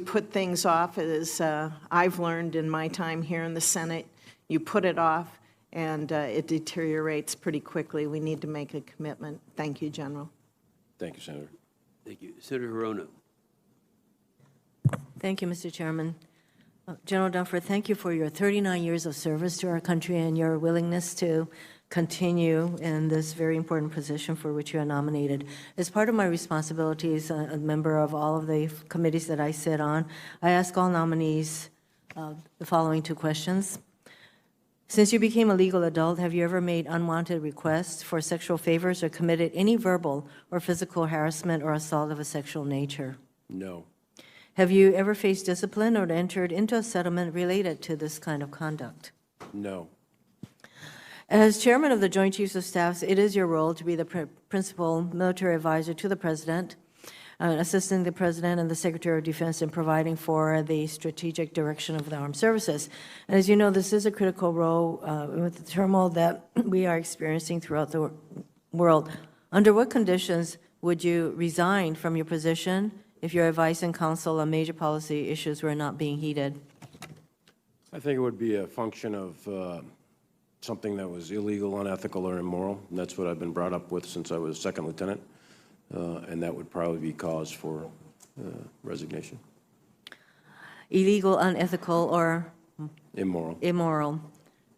put things off, as I've learned in my time here in the Senate, you put it off and it deteriorates pretty quickly. We need to make a commitment. Thank you, General. Thank you, Senator. Thank you. Senator Hirono. Thank you, Mr. Chairman. General Dunford, thank you for your 39 years of service to our country and your willingness to continue in this very important position for which you are nominated. As part of my responsibilities, a member of all of the committees that I sit on, I ask all nominees the following two questions. Since you became a legal adult, have you ever made unwanted requests for sexual favors or committed any verbal or physical harassment or assault of a sexual nature? No. Have you ever faced discipline or entered into a settlement related to this kind of conduct? No. As chairman of the Joint Chiefs of Staff, it is your role to be the principal military advisor to the President, assisting the President and the Secretary of Defense in providing for the strategic direction of the armed services. And as you know, this is a critical role with the turmoil that we are experiencing throughout the world. Under what conditions would you resign from your position if your advice and counsel on major policy issues were not being heeded? I think it would be a function of something that was illegal, unethical, or immoral, and that's what I've been brought up with since I was second lieutenant, and that would probably be cause for resignation. Illegal, unethical, or Immoral. immoral?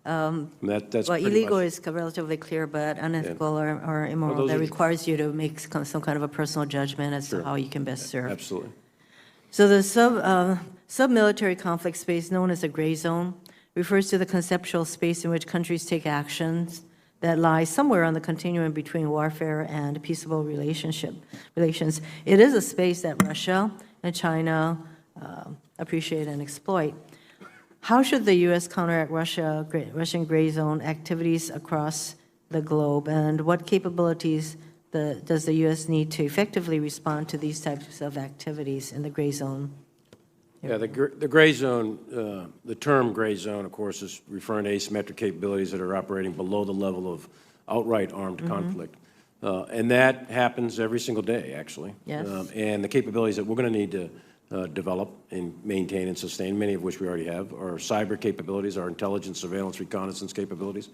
That's Well, pretty illegal much, is relatively clear, but unethical or immoral, those that are- requires you to make some kind of a personal judgment as to how you can best serve. absolutely. So the sub-military conflict space known as the gray zone refers to the conceptual space in which countries take actions that lie somewhere on the continuum between warfare and peaceable relations. It is a space that Russia and China appreciate and exploit. How should the U.S. counteract Russian gray zone activities across the globe, and what capabilities does the U.S. need to effectively respond to these types of activities in the gray zone? Yeah, the gray zone, the term gray zone, of course, is referring to asymmetric capabilities that are operating below the level of outright armed conflict. And that happens every single day, actually. Yes. And the capabilities that we're going to need to develop and maintain and sustain, many of which we already have, are cyber capabilities, our intelligence, surveillance, reconnaissance capabilities,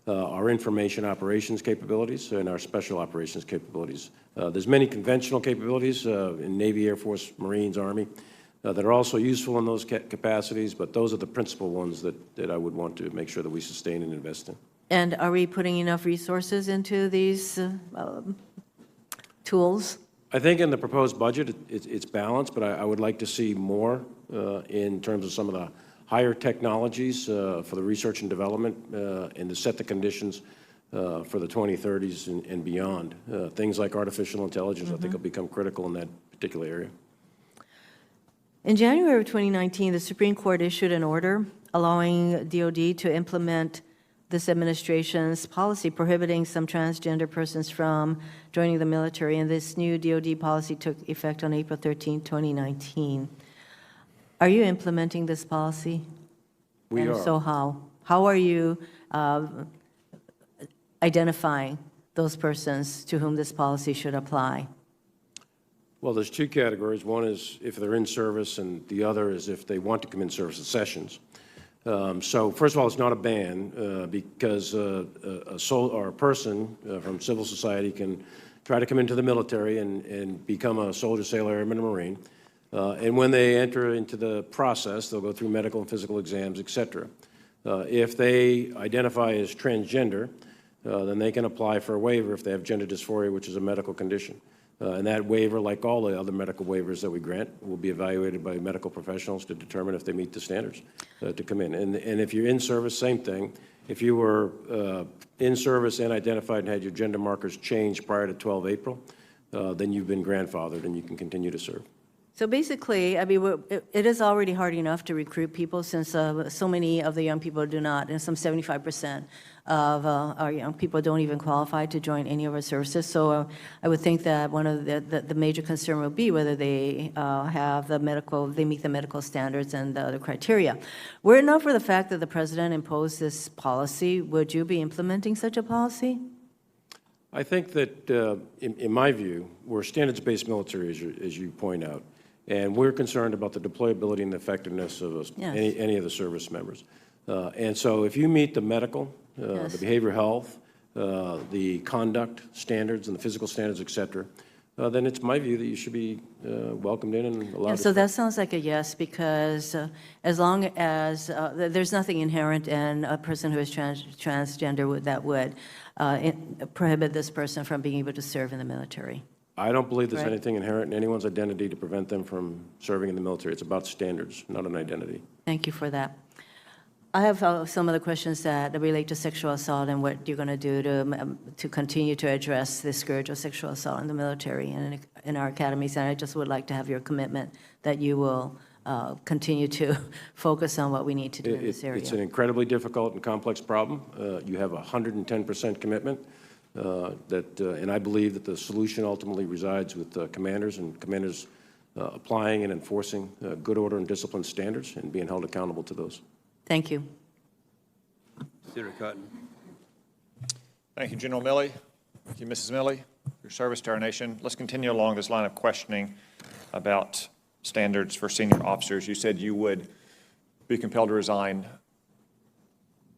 our information operations capabilities, and our special operations capabilities. There's many conventional capabilities in Navy, Air Force, Marines, Army, that are also useful in those capacities, but those are the principal ones that I would want to make sure that we sustain and invest in. And are we putting enough resources into these tools? I think in the proposed budget, it's balanced, but I would like to see more in terms of some of the higher technologies for the research and development and to set the conditions for the 2030s and beyond. Things like artificial intelligence, I think, will become critical in that particular area. In January of 2019, the Supreme Court issued an order allowing DOD to implement this administration's policy prohibiting some transgender persons from joining the military, and this new DOD policy took effect on April 13, 2019. Are you implementing this policy? We And are. so how? How are you identifying those persons to whom this policy should apply? Well, there's two categories. One is if they're in service, and the other is if they want to come in service at sessions. So first of all, it's not a ban because a person from civil society can try to come into the military and become a soldier, sailor, airman, or Marine. And when they enter into the process, they'll go through medical and physical exams, et cetera. If they identify as transgender, then they can apply for a waiver if they have gender dysphoria, which is a medical condition. And that waiver, like all the other medical waivers that we grant, will be evaluated by medical professionals to determine if they meet the standards to come in. And if you're in service, same thing. If you were in service and identified and had your gender markers changed prior to 12 April, then you've been grandfathered and you can continue to serve. So basically, I mean, it is already hard enough to recruit people since so many of the young people do not, and some 75% of our young people don't even qualify to join any of our services. So I would think that one of the major concern will be whether they have they meet the medical standards and the other criteria. Were it not for the fact that the president imposed this policy, would you be implementing such a policy? I think that, in my view, we're a standards-based military, as you point out, and we're concerned about the deployability and the effectiveness of any of the service members. And so if you meet the medical, the behavioral health, the conduct standards and the physical standards, et cetera, then it's my view that you should be welcomed in and allowed to. So that sounds like a yes, because as long as there's nothing inherent in a person who is transgender that would prohibit this person from being able to serve in the military. I don't believe there's anything inherent in anyone's identity to prevent them from serving in the military. It's about standards, not an identity. Thank you for that. I have some other questions that relate to sexual assault and what you're going to do to continue to address the scourge of sexual assault in the military and in our academies. And I just would like to have your commitment that you will continue to focus on what we need to do in this area. It's an incredibly difficult and complex problem. You have 110% commitment. And I believe that the solution ultimately resides with commanders and commanders applying and enforcing good order and discipline standards and being held accountable to those. Thank you. Senator Cotton. Thank you, General Milley. Thank you, Mrs. Milley, for your service to our nation. Let's continue along this line of questioning about standards for senior officers. You said you would be compelled to resign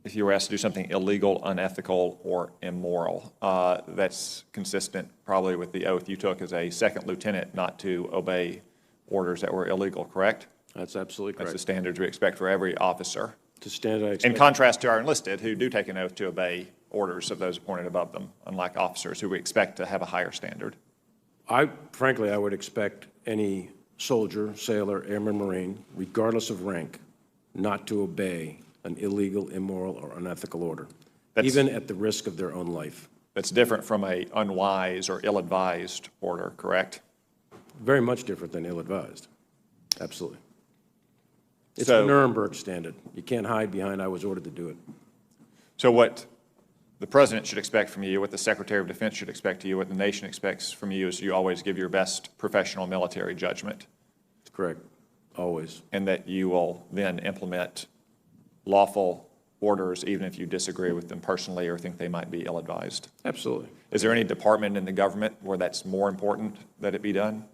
if you were asked to do something illegal, unethical, or immoral. That's consistent probably with the oath you took as a second lieutenant not to obey orders that were illegal, correct? That's absolutely correct. That's the standards we expect for every officer. The standard I expect. In contrast to our enlisted, who do take an oath to obey orders of those appointed above them, unlike officers who we expect to have a higher standard. Frankly, I would expect any soldier, sailor, airman, Marine, regardless of rank, not to obey an illegal, immoral, or unethical order, even at the risk of their own life. That's different from a unwise or ill-advised order, correct? Very much different than ill-advised. Absolutely. It's a Nuremberg standard. You can't hide behind, I was ordered to do it. So what the President should expect from you, what the Secretary of Defense should expect to you, what the nation expects from you is you always give your best professional military judgment. Correct. Always. And that you will then implement lawful orders even if you disagree with them personally or think they might be ill-advised. Absolutely. Is there any department in the government where that's more important that it be done?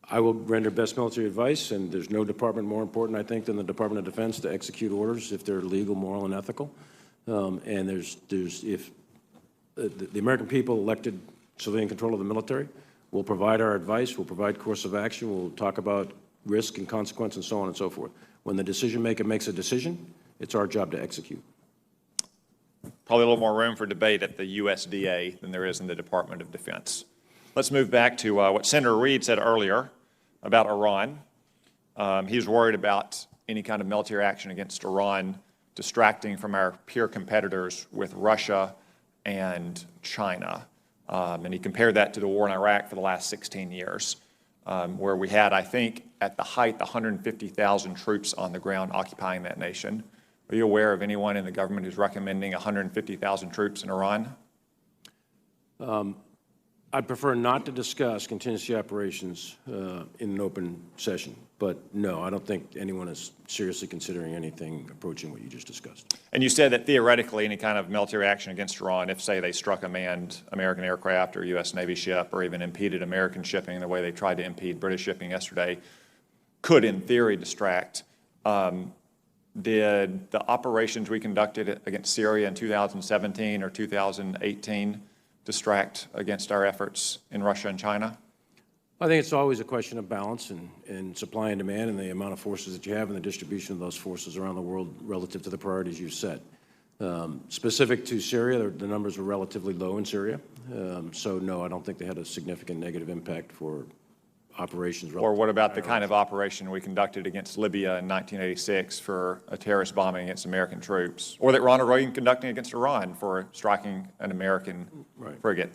I will render best military advice, and there's no department more important, I think, than the Department of Defense to execute orders if they're legal, moral, and ethical. And if the American people elected civilian control of the military will provide our advice, will provide course of action, we'll talk about risk and consequence and so on and so forth. When the decision maker makes a decision, it's our job to execute. Probably a little more room for debate at the USDA than there is in the Department of Defense. Let's move back to what Senator Reid said earlier about Iran. He's worried about any kind of military action against Iran distracting from our peer competitors with Russia and China. And he compared that to the war in Iraq for the last 16 years, where we had, I think, at the height, 150,000 troops on the ground occupying that nation. Are you aware of anyone in the government who's recommending 150,000 troops in Iran? I'd prefer not to discuss contingency operations in an open session, but no, I don't think anyone is seriously considering anything approaching what you just discussed. And you said that theoretically any kind of military action against Iran, if, say, they struck a manned American aircraft or U.S. Navy ship or even impeded American shipping the way they tried to impede British shipping yesterday, could, in theory, distract. did the operations we conducted against Syria in 2017 or 2018 distract against our efforts in Russia and China? I think it's always a question of balance and supply and demand and the amount of forces that you have and the distribution of those forces around the world relative to the priorities you've set. Specific to Syria, the numbers were relatively low in Syria. So, no, I don't think they had a significant negative impact for operations. Or what about the kind of operation we conducted against Libya in 1986 for a terrorist bombing against American troops? Or that Ronald Reagan conducting against Iran for striking an American frigate?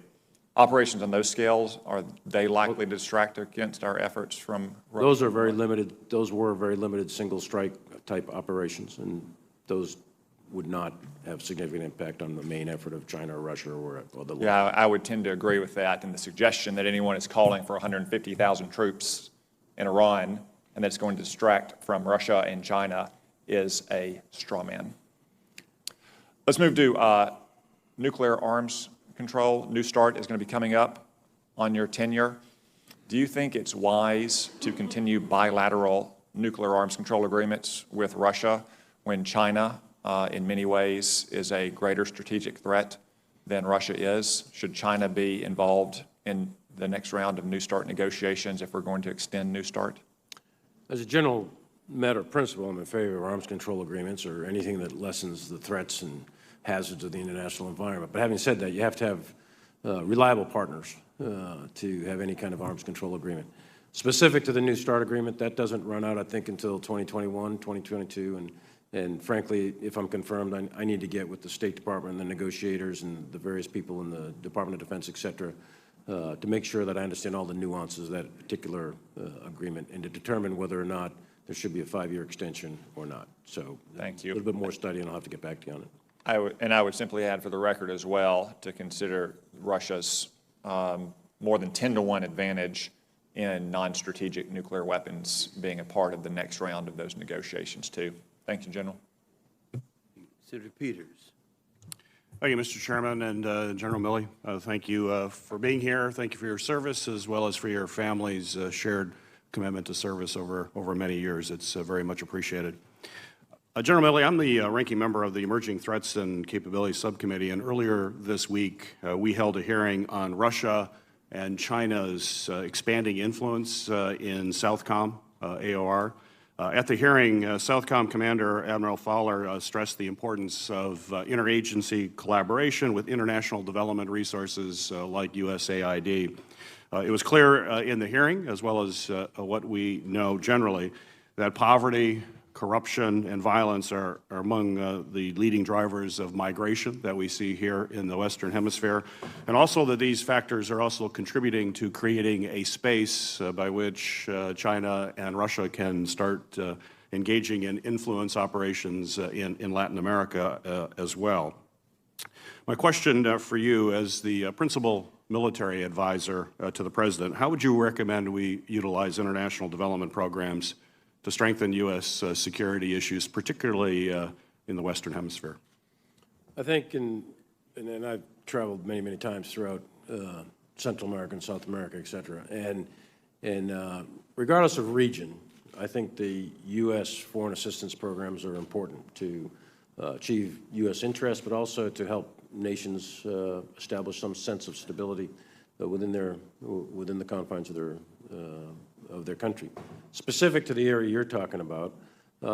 Operations on those scales, are they likely to distract against our efforts from Russia? Those are very limited. Those were very limited single strike type operations, and those would not have significant impact on the main effort of China or Russia or the. Yeah, I would tend to agree with that, and the suggestion that anyone is calling for 150,000 troops in Iran and that's going to distract from Russia and China is a straw man. Let's move to nuclear arms control. New START is going to be coming up on your tenure. Do you think it's wise to continue bilateral nuclear arms control agreements with Russia when China, in many ways, is a greater strategic threat than Russia is? Should China be involved in the next round of New START negotiations if we're going to extend New START? As a general matter of principle, I'm in favor of arms control agreements or anything that lessens the threats and hazards of the international environment. But having said that, you have to have reliable partners to have any kind of arms control agreement. Specific to the New START agreement, that doesn't run out, I think, until 2021, 2022. And frankly, if I'm confirmed, I need to get with the State Department and the negotiators and the various people in the Department of Defense, et cetera, to make sure that I understand all the nuances of that particular agreement and to determine whether or not there should be a 5-year extension or not. So thank you. A little bit more study, and I'll have to get back to you on it. I would simply add for the record as well to consider Russia's more than 10-to-1 advantage in non-strategic nuclear weapons being a part of the next round of those negotiations too. Thank you, General. Senator Peters. Thank you, Mr. Chairman, and General Milley. Thank you for being here. Thank you for your service as well as for your family's shared commitment to service over many years. It's very much appreciated. General Milley, I'm the ranking member of the Emerging Threats and Capabilities Subcommittee, and earlier this week we held a hearing on Russia and China's expanding influence in Southcom, AOR. At the hearing, Southcom Commander Admiral Fowler stressed the importance of interagency collaboration with international development resources like USAID. It was clear in the hearing, as well as what we know generally, that poverty, corruption, and violence are among the leading drivers of migration that we see here in the Western Hemisphere, and also that these factors are also contributing to creating a space by which China and Russia can start engaging in influence operations in Latin America as well. My question for you, as the principal military advisor to the President, how would you recommend we utilize international development programs to strengthen U.S. security issues, particularly in the Western Hemisphere? I think, and I've traveled many, many times throughout Central America and South America, et cetera, and regardless of region, I think the U.S. foreign assistance programs are important to achieve U.S. interests, but also to help nations establish some sense of stability within the confines of their country. Specific to the area you're talking about,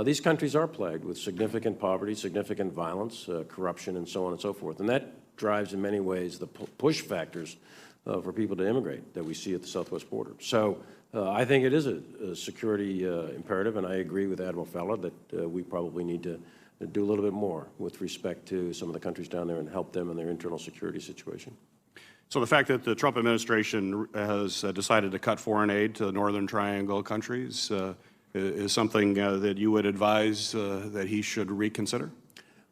these countries are plagued with significant poverty, significant violence, corruption, and so on and so forth. And that drives, in many ways, the push factors for people to immigrate that we see at the southwest border. So I think it is a security imperative, and I agree with Admiral Fowler that we probably need to do a little bit more with respect to some of the countries down there and help them in their internal security situation. So the fact that the Trump administration has decided to cut foreign aid to the Northern Triangle countries is something that you would advise that he should reconsider?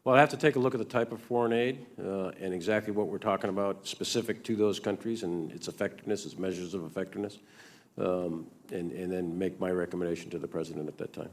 Well, I have to take a look at the type of foreign aid and exactly what we're talking about specific to those countries and its effectiveness, its measures of effectiveness, and then make my recommendation to the President at that time.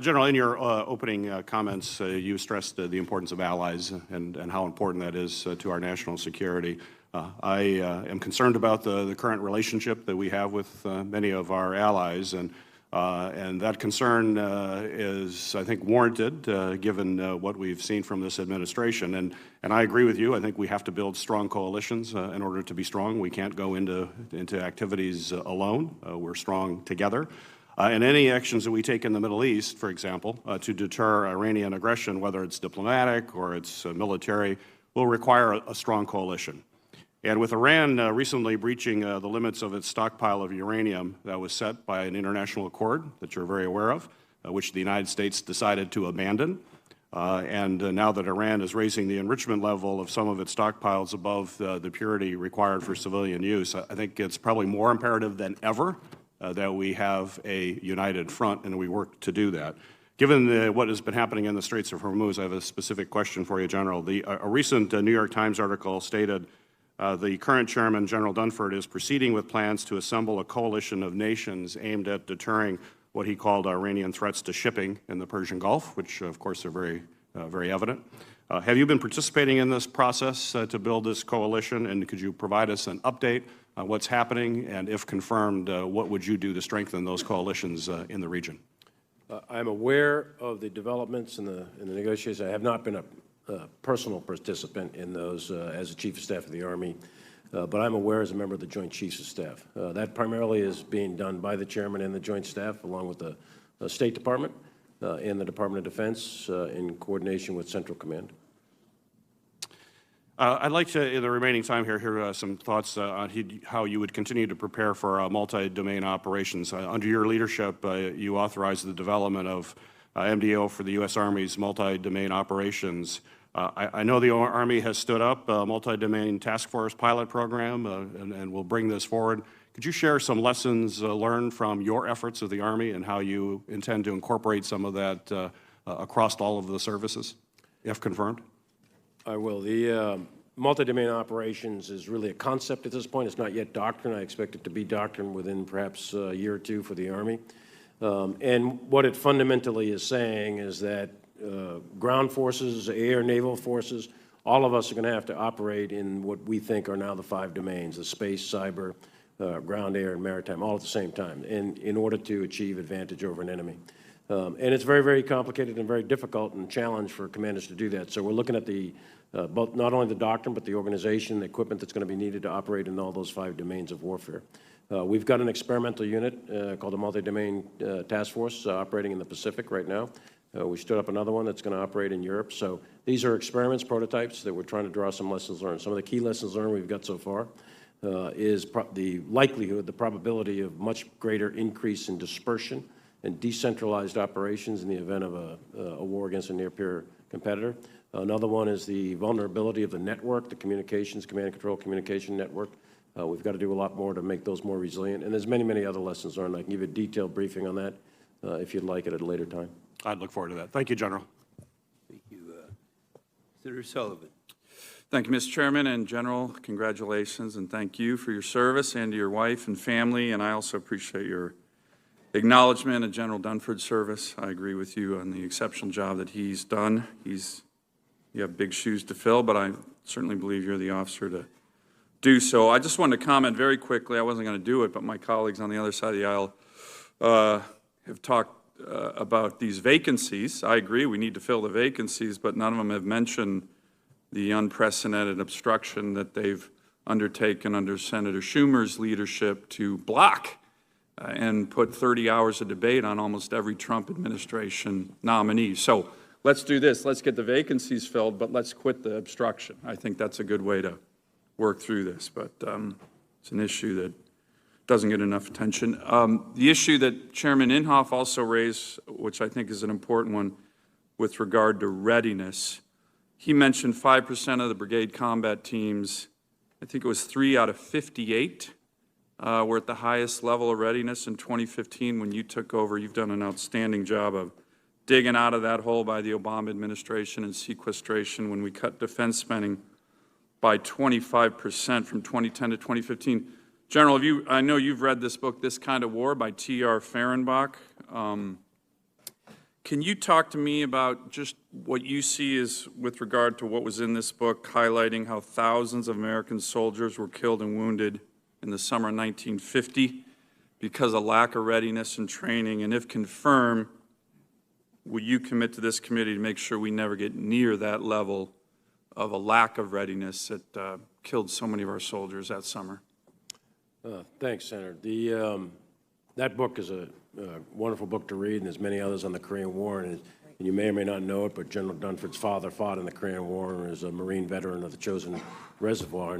General, in your opening comments, you stressed the importance of allies and how important that is to our national security. I am concerned about the current relationship that we have with many of our allies, and And that concern is, I think, warranted, given what we've seen from this administration. And I agree with you. I think we have to build strong coalitions in order to be strong. We can't go into activities alone. We're strong together. And any actions that we take in the Middle East, for example, to deter Iranian aggression, whether it's diplomatic or it's military, will require a strong coalition. And with Iran recently breaching the limits of its stockpile of uranium that was set by an international accord that you're very aware of, which the United States decided to abandon, and now that Iran is raising the enrichment level of some of its stockpiles above the purity required for civilian use, I think it's probably more imperative than ever that we have a united front and we work to do that. Given what has been happening in the Straits of Hormuz, I have a specific question for you, General. A recent New York Times article stated the current chairman, General Dunford, is proceeding with plans to assemble a coalition of nations aimed at deterring what he called Iranian threats to shipping in the Persian Gulf, which, of course, are very evident. Have you been participating in this process to build this coalition, and could you provide us an update on what's happening, and if confirmed, what would you do to strengthen those coalitions in the region? I'm aware of the developments in the negotiations. I have not been a personal participant in those as the Chief of Staff of the Army, but I'm aware as a member of the Joint Chiefs of Staff. That primarily is being done by the Chairman and the Joint Staff, along with the State Department and the Department of Defense in coordination with Central Command. I'd like to, in the remaining time here, hear some thoughts on how you would continue to prepare for multi-domain operations. Under your leadership, you authorized the development of MDO for the U.S. Army's multi-domain operations. I know the Army has stood up a multi-domain task force pilot program and will bring this forward. Could you share some lessons learned from your efforts of the Army and how you intend to incorporate some of that across all of the services, if confirmed? I will. The multi-domain operations is really a concept at this point. It's not yet doctrine. I expect it to be doctrine within perhaps a year or two for the Army. And what it fundamentally is saying is that ground forces, air, naval forces, all of us are going to have to operate in what we think are now the 5 domains, the space, cyber, ground, air, and maritime, all at the same time, in order to achieve advantage over an enemy. And it's very, very complicated and very difficult and challenge for commanders to do that. So we're looking at both not only the doctrine, but the organization, the equipment that's going to be needed to operate in all those 5 domains of warfare. We've got an experimental unit called a multi-domain task force operating in the Pacific right now. We stood up another one that's going to operate in Europe. So these are experiments, prototypes that we're trying to draw some lessons learned. Some of the key lessons learned we've got so far is the likelihood, the probability of much greater increase in dispersion and decentralized operations in the event of a war against a near-peer competitor. Another one is the vulnerability of the network, the communications, command and control communication network. We've got to do a lot more to make those more resilient. And there's many, many other lessons learned. I can give you a detailed briefing on that if you'd like it at a later time. I'd look forward to that. Thank you, General. Thank you. Senator Sullivan. Thank you, Mr. Chairman, and General, congratulations, and thank you for your service and to your wife and family, and I also appreciate your acknowledgement of General Dunford's service. I agree with you on the exceptional job that he's done. You have big shoes to fill, but I certainly believe you're the officer to do so. I just wanted to comment very quickly. I wasn't going to do it, but my colleagues on the other side of the aisle have talked about these vacancies. I agree we need to fill the vacancies, but none of them have mentioned the unprecedented obstruction that they've undertaken under Senator Schumer's leadership to block and put 30 hours of debate on almost every Trump administration nominee. So let's do this. Let's get the vacancies filled, but let's quit the obstruction. I think that's a good way to work through this, but it's an issue that doesn't get enough attention. The issue that Chairman Inhofe also raised, which I think is an important one with regard to readiness, he mentioned 5% of the brigade combat teams, I think it was 3 out of 58, were at the highest level of readiness in 2015 when you took over. You've done an outstanding job of digging out of that hole by the Obama administration and sequestration when we cut defense spending by 25% from 2010 to 2015. General, I know you've read this book, This Kind of War, by T.R. Fehrenbach. Can you talk to me about just what you see as with regard to what was in this book, highlighting how thousands of American soldiers were killed and wounded in the summer of 1950 because of lack of readiness and training? And if confirmed, will you commit to this committee to make sure we never get near that level of a lack of readiness that killed so many of our soldiers that summer? Thanks, Senator. That book is a wonderful book to read, and there's many others on the Korean War. And you may or may not know it, but General Dunford's father fought in the Korean War and is a Marine veteran of the Chosin Reservoir.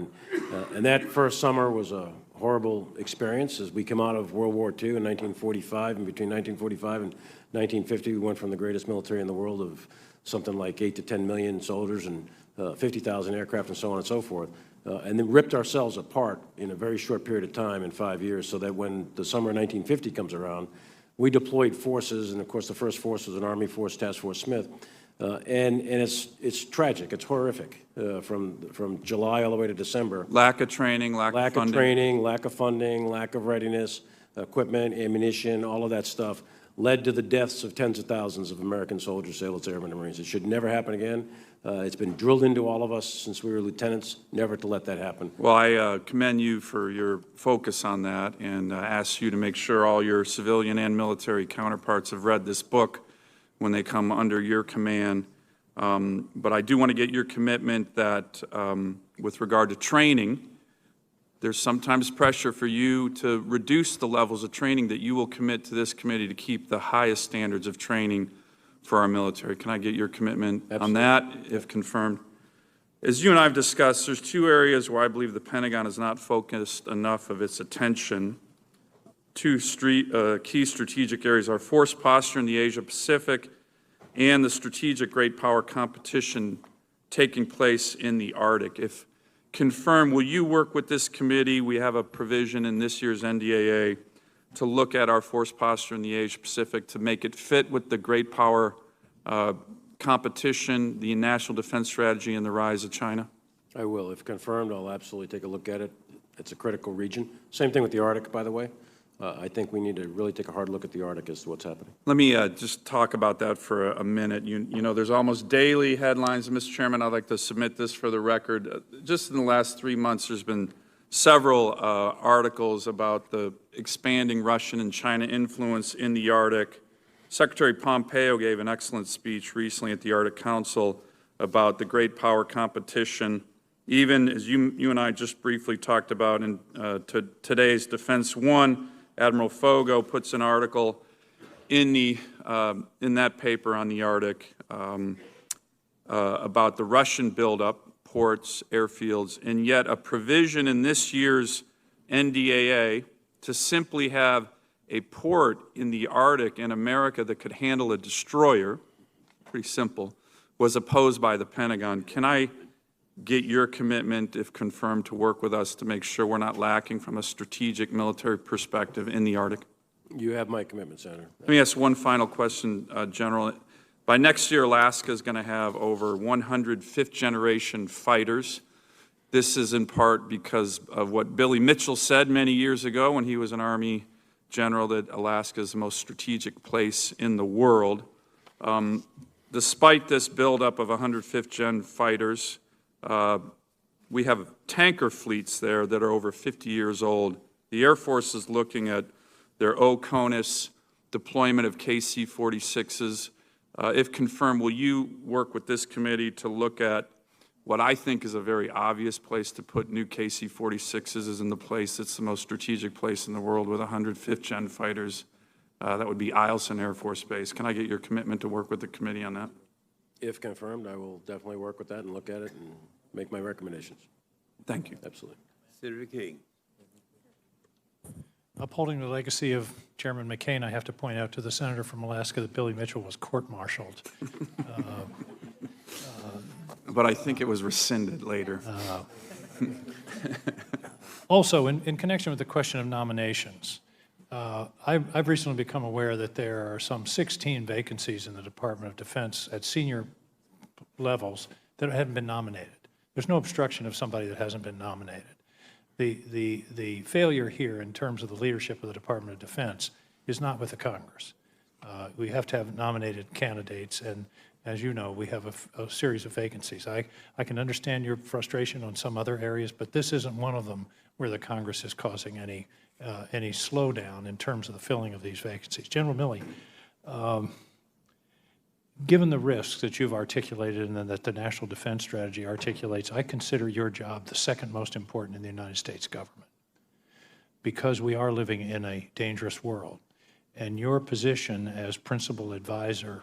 And that first summer was a horrible experience as we come out of World War II in 1945. And between 1945 and 1950, we went from the greatest military in the world of something like 8 to 10 million soldiers and 50,000 aircraft and so on and so forth. And then ripped ourselves apart in a very short period of time in 5 years, so that when the summer of 1950 comes around, we deployed forces, and of course the first force was an Army Force Task Force Smith, and it's tragic, it's horrific, from July all the way to December. Lack of training, lack of funding. Lack of funding, lack of readiness, equipment, ammunition, all of that stuff led to the deaths of tens of thousands of American soldiers, sailors, airmen, and Marines. It should never happen again. It's been drilled into all of us since we were lieutenants, never to let that happen. Well, I commend you for your focus on that and ask you to make sure all your civilian and military counterparts have read this book when they come under your command. But I do want to get your commitment that with regard to training, there's sometimes pressure for you to reduce the levels of training, that you will commit to this committee to keep the highest standards of training for our military. Can I get your commitment on that, if confirmed? As you and I have discussed, there's two areas where I believe the Pentagon has not focused enough of its attention. Two key strategic areas are force posture in the Asia-Pacific and the strategic great power competition taking place in the Arctic. If confirmed, will you work with this committee? We have a provision in this year's NDAA to look at our force posture in the Asia-Pacific to make it fit with the great power competition, the national defense strategy, and the rise of China? I will. If confirmed, I'll absolutely take a look at it. It's a critical region. Same thing with the Arctic, by the way. I think we need to really take a hard look at the Arctic as to what's happening. Let me just talk about that for a minute. You know, there's almost daily headlines. Mr. Chairman, I'd like to submit this for the record. Just in the last 3 months, there's been several articles about the expanding Russian and China influence in the Arctic. Secretary Pompeo gave an excellent speech recently at the Arctic Council about the great power competition. Even as you and I just briefly talked about in today's Defense One, Admiral Fogo puts an article in that paper on the Arctic about the Russian buildup, ports, airfields, and yet a provision in this year's NDAA to simply have a port in the Arctic in America that could handle a destroyer, pretty simple, was opposed by the Pentagon. Can I get your commitment, if confirmed, to work with us to make sure we're not lacking from a strategic military perspective in the Arctic? You have my commitment, Senator. Let me ask one final question, General. By next year, Alaska is going to have over 100 fifth-generation fighters. This is in part because of what Billy Mitchell said many years ago when he was an Army general, that Alaska is the most strategic place in the world. Despite this buildup of 100 fifth-gen fighters, we have tanker fleets there that are over 50 years old. The Air Force is looking at their OCONUS deployment of KC-46s. If confirmed, will you work with this committee to look at what I think is a very obvious place to put new KC-46s, is in the place that's the most strategic place in the world with 100 fifth-gen fighters? That would be Eielson Air Force Base. Can I get your commitment to work with the committee on that? If confirmed, I will definitely work with that and look at it and make my recommendations. Thank you. Absolutely. Senator King. Upholding the legacy of Chairman McCain, I have to point out to the senator from Alaska that Billy Mitchell was court-martialed. But I think it was rescinded later. Also, in connection with the question of nominations, I've recently become aware that there are some 16 vacancies in the Department of Defense at senior levels that haven't been nominated. There's no obstruction of somebody that hasn't been nominated. The failure here in terms of the leadership of the Department of Defense is not with the Congress. We have to have nominated candidates, and as you know, we have a series of vacancies. I can understand your frustration on some other areas, but this isn't one of them where the Congress is causing any any slowdown in terms of the filling of these vacancies. General Milley, given the risks that you've articulated and that the National Defense Strategy articulates, I consider your job the second most important in the United States government, because we are living in a dangerous world. And your position as principal advisor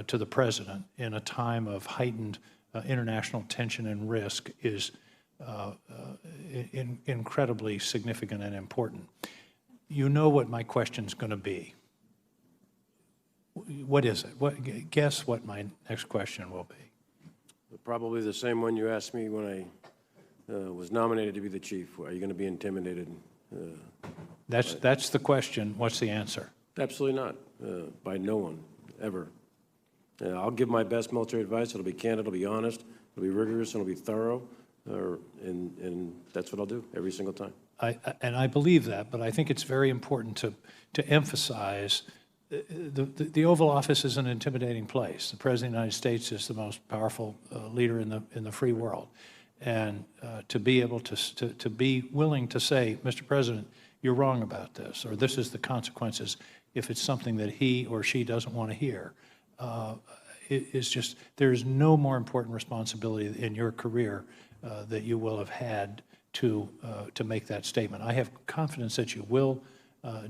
to the President in a time of heightened international tension and risk is incredibly significant and important. You know what my question's going to be. What is it? Guess what my next question will be. Probably the same one you asked me when I was nominated to be the chief. Are you going to be intimidated? That's the question. What's the answer? Absolutely not, by no one, ever. I'll give my best military advice. It'll be candid, it'll be honest, it'll be rigorous, it'll be thorough, and that's what I'll do every single time. I believe that, but I think it's very important to emphasize the Oval Office is an intimidating place. The President of the United States is the most powerful leader in the free world. And to be able to be willing to say, Mr. President, you're wrong about this, or this is the consequences if it's something that he or she doesn't want to hear. It's just, there's no more important responsibility in your career that you will have had to make that statement. I have confidence that you will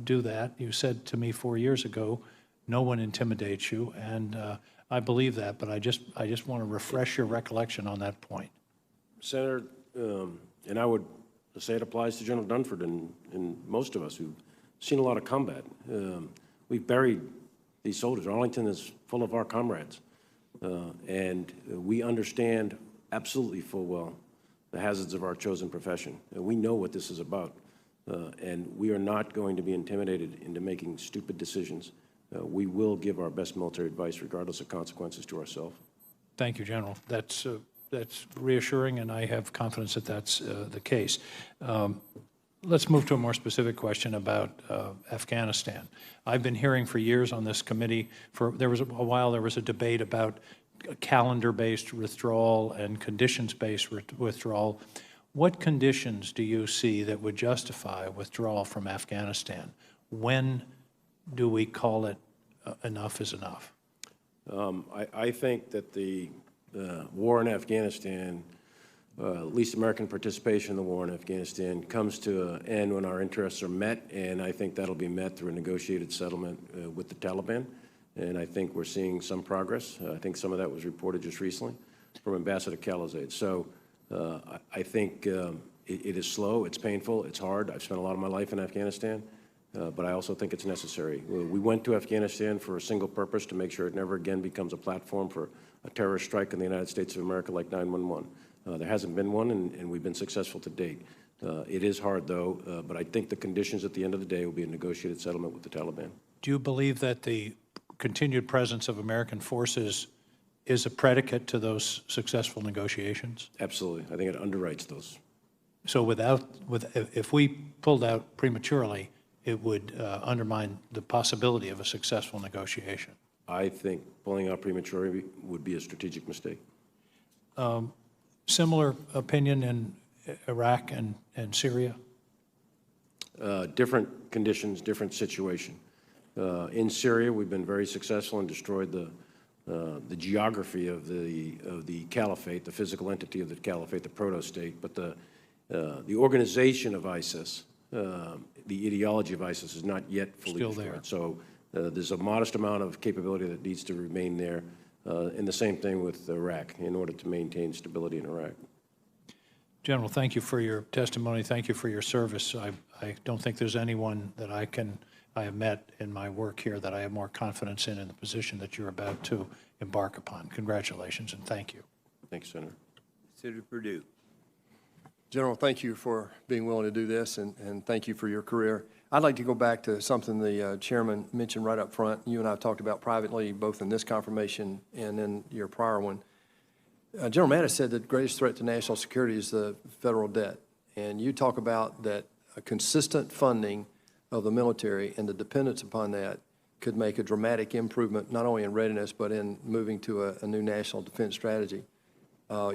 do that. You said to me 4 years ago, no one intimidates you, and I believe that, but I just want to refresh your recollection on that point. Senator, and I would say it applies to General Dunford and most of us who've seen a lot of combat. We've buried these soldiers. Arlington is full of our comrades, and we understand absolutely full well the hazards of our chosen profession. And we know what this is about, and we are not going to be intimidated into making stupid decisions. We will give our best military advice regardless of consequences to ourselves. Thank you, General. That's reassuring, and I have confidence that that's the case. Let's move to a more specific question about Afghanistan. I've been hearing for years on this committee, there was a debate about calendar-based withdrawal and conditions-based withdrawal. What conditions do you see that would justify withdrawal from Afghanistan? When do we call it enough is enough? I think that the war in Afghanistan, at least American participation in the war in Afghanistan, comes to an end when our interests are met, and I think that'll be met through a negotiated settlement with the Taliban. And I think we're seeing some progress. I think some of that was reported just recently from Ambassador Khalilzad. So I think it is slow, it's painful, it's hard. I've spent a lot of my life in Afghanistan, but I also think it's necessary. We went to Afghanistan for a single purpose, to make sure it never again becomes a platform for a terrorist strike in the United States of America like 9/11. There hasn't been one, and we've been successful to date. It is hard, though, but I think the conditions at the end of the day will be a negotiated settlement with the Taliban. Do you believe that the continued presence of American forces is a predicate to those successful negotiations? Absolutely. I think it underwrites those. So if we pulled out prematurely, it would undermine the possibility of a successful negotiation. I think pulling out prematurely would be a strategic mistake. Similar opinion in Iraq and Syria? Different conditions, different situation. In Syria, we've been very successful and destroyed the geography of the caliphate, the physical entity of the caliphate, the proto-state. But the organization of ISIS, the ideology of ISIS, is not yet fully destroyed. There. So there's a modest amount of capability that needs to remain there. And the same thing with Iraq in order to maintain stability in Iraq. General, thank you for your testimony. Thank you for your service. I don't think there's anyone that I have met in my work here that I have more confidence in the position that you're about to embark upon. Congratulations and thank you. Thank you, Senator. Senator Perdue. General, thank you for being willing to do this, and thank you for your career. I'd like to go back to something the chairman mentioned right up front. You and I have talked about privately, both in this confirmation and in your prior one. General Mattis said that the greatest threat to national security is the federal debt. And you talk about that a consistent funding of the military and the dependence upon that could make a dramatic improvement, not only in readiness, but in moving to a new national defense strategy.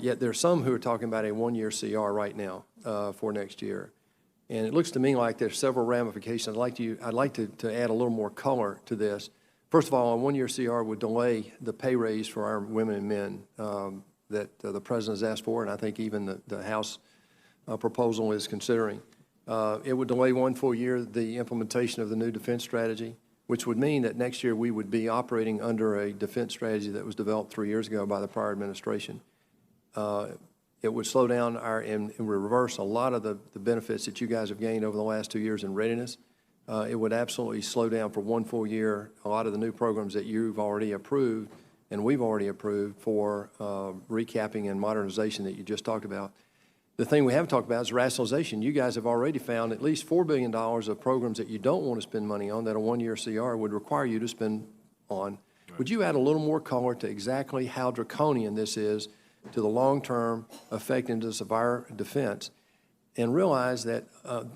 Yet there are some who are talking about a one-year CR right now for next year. And it looks to me like there's several ramifications. I'd like to add a little more color to this. First of all, a one-year CR would delay the pay raise for our women and men that the President has asked for, and I think even the House proposal is considering. It would delay 1 full year the implementation of the new defense strategy, which would mean that next year we would be operating under a defense strategy that was developed 3 years ago by the prior administration. It would slow down and reverse a lot of the benefits that you guys have gained over the last 2 years in readiness. It would absolutely slow down for 1 full year a lot of the new programs that you've already approved and we've already approved for recapping and modernization that you just talked about. The thing we haven't talked about is rationalization. You guys have already found at least $4 billion of programs that you don't want to spend money on that a one-year CR would require you to spend on. Right. Would you add a little more color to exactly how draconian this is to the long-term effectiveness of our defense, and realize that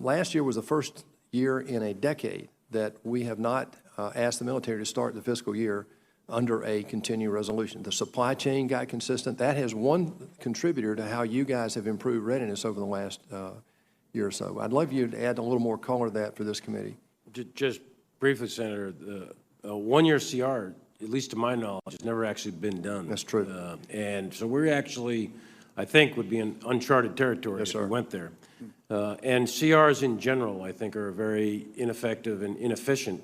last year was the first year in a decade that we have not asked the military to start the fiscal year under a continuing resolution. The supply chain got consistent. That has one contributor to how you guys have improved readiness over the last year or so. I'd love you to add a little more color to that for this committee. Just briefly, Senator, the one-year CR, at least to my knowledge, has never actually been done. That's true. And so we're actually, I think, would be in uncharted territory if we went there. And CRs in general, I think, are a very ineffective and inefficient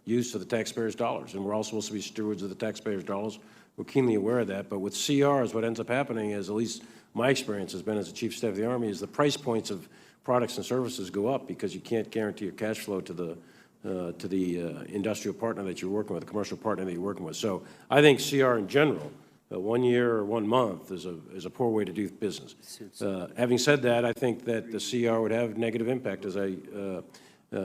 use of the taxpayers' dollars. And we're all supposed to be stewards of the taxpayers' dollars. We're keenly aware of that. But with CRs, what ends up happening is, at least my experience has been as a Chief of Staff of the Army, is the price points of products and services go up because you can't guarantee your cash flow to the industrial partner that you're working with, the commercial partner that you're working with. So I think CR in general, 1 year or 1 month is a poor way to do business. Having said that, I think that the CR would have negative impact as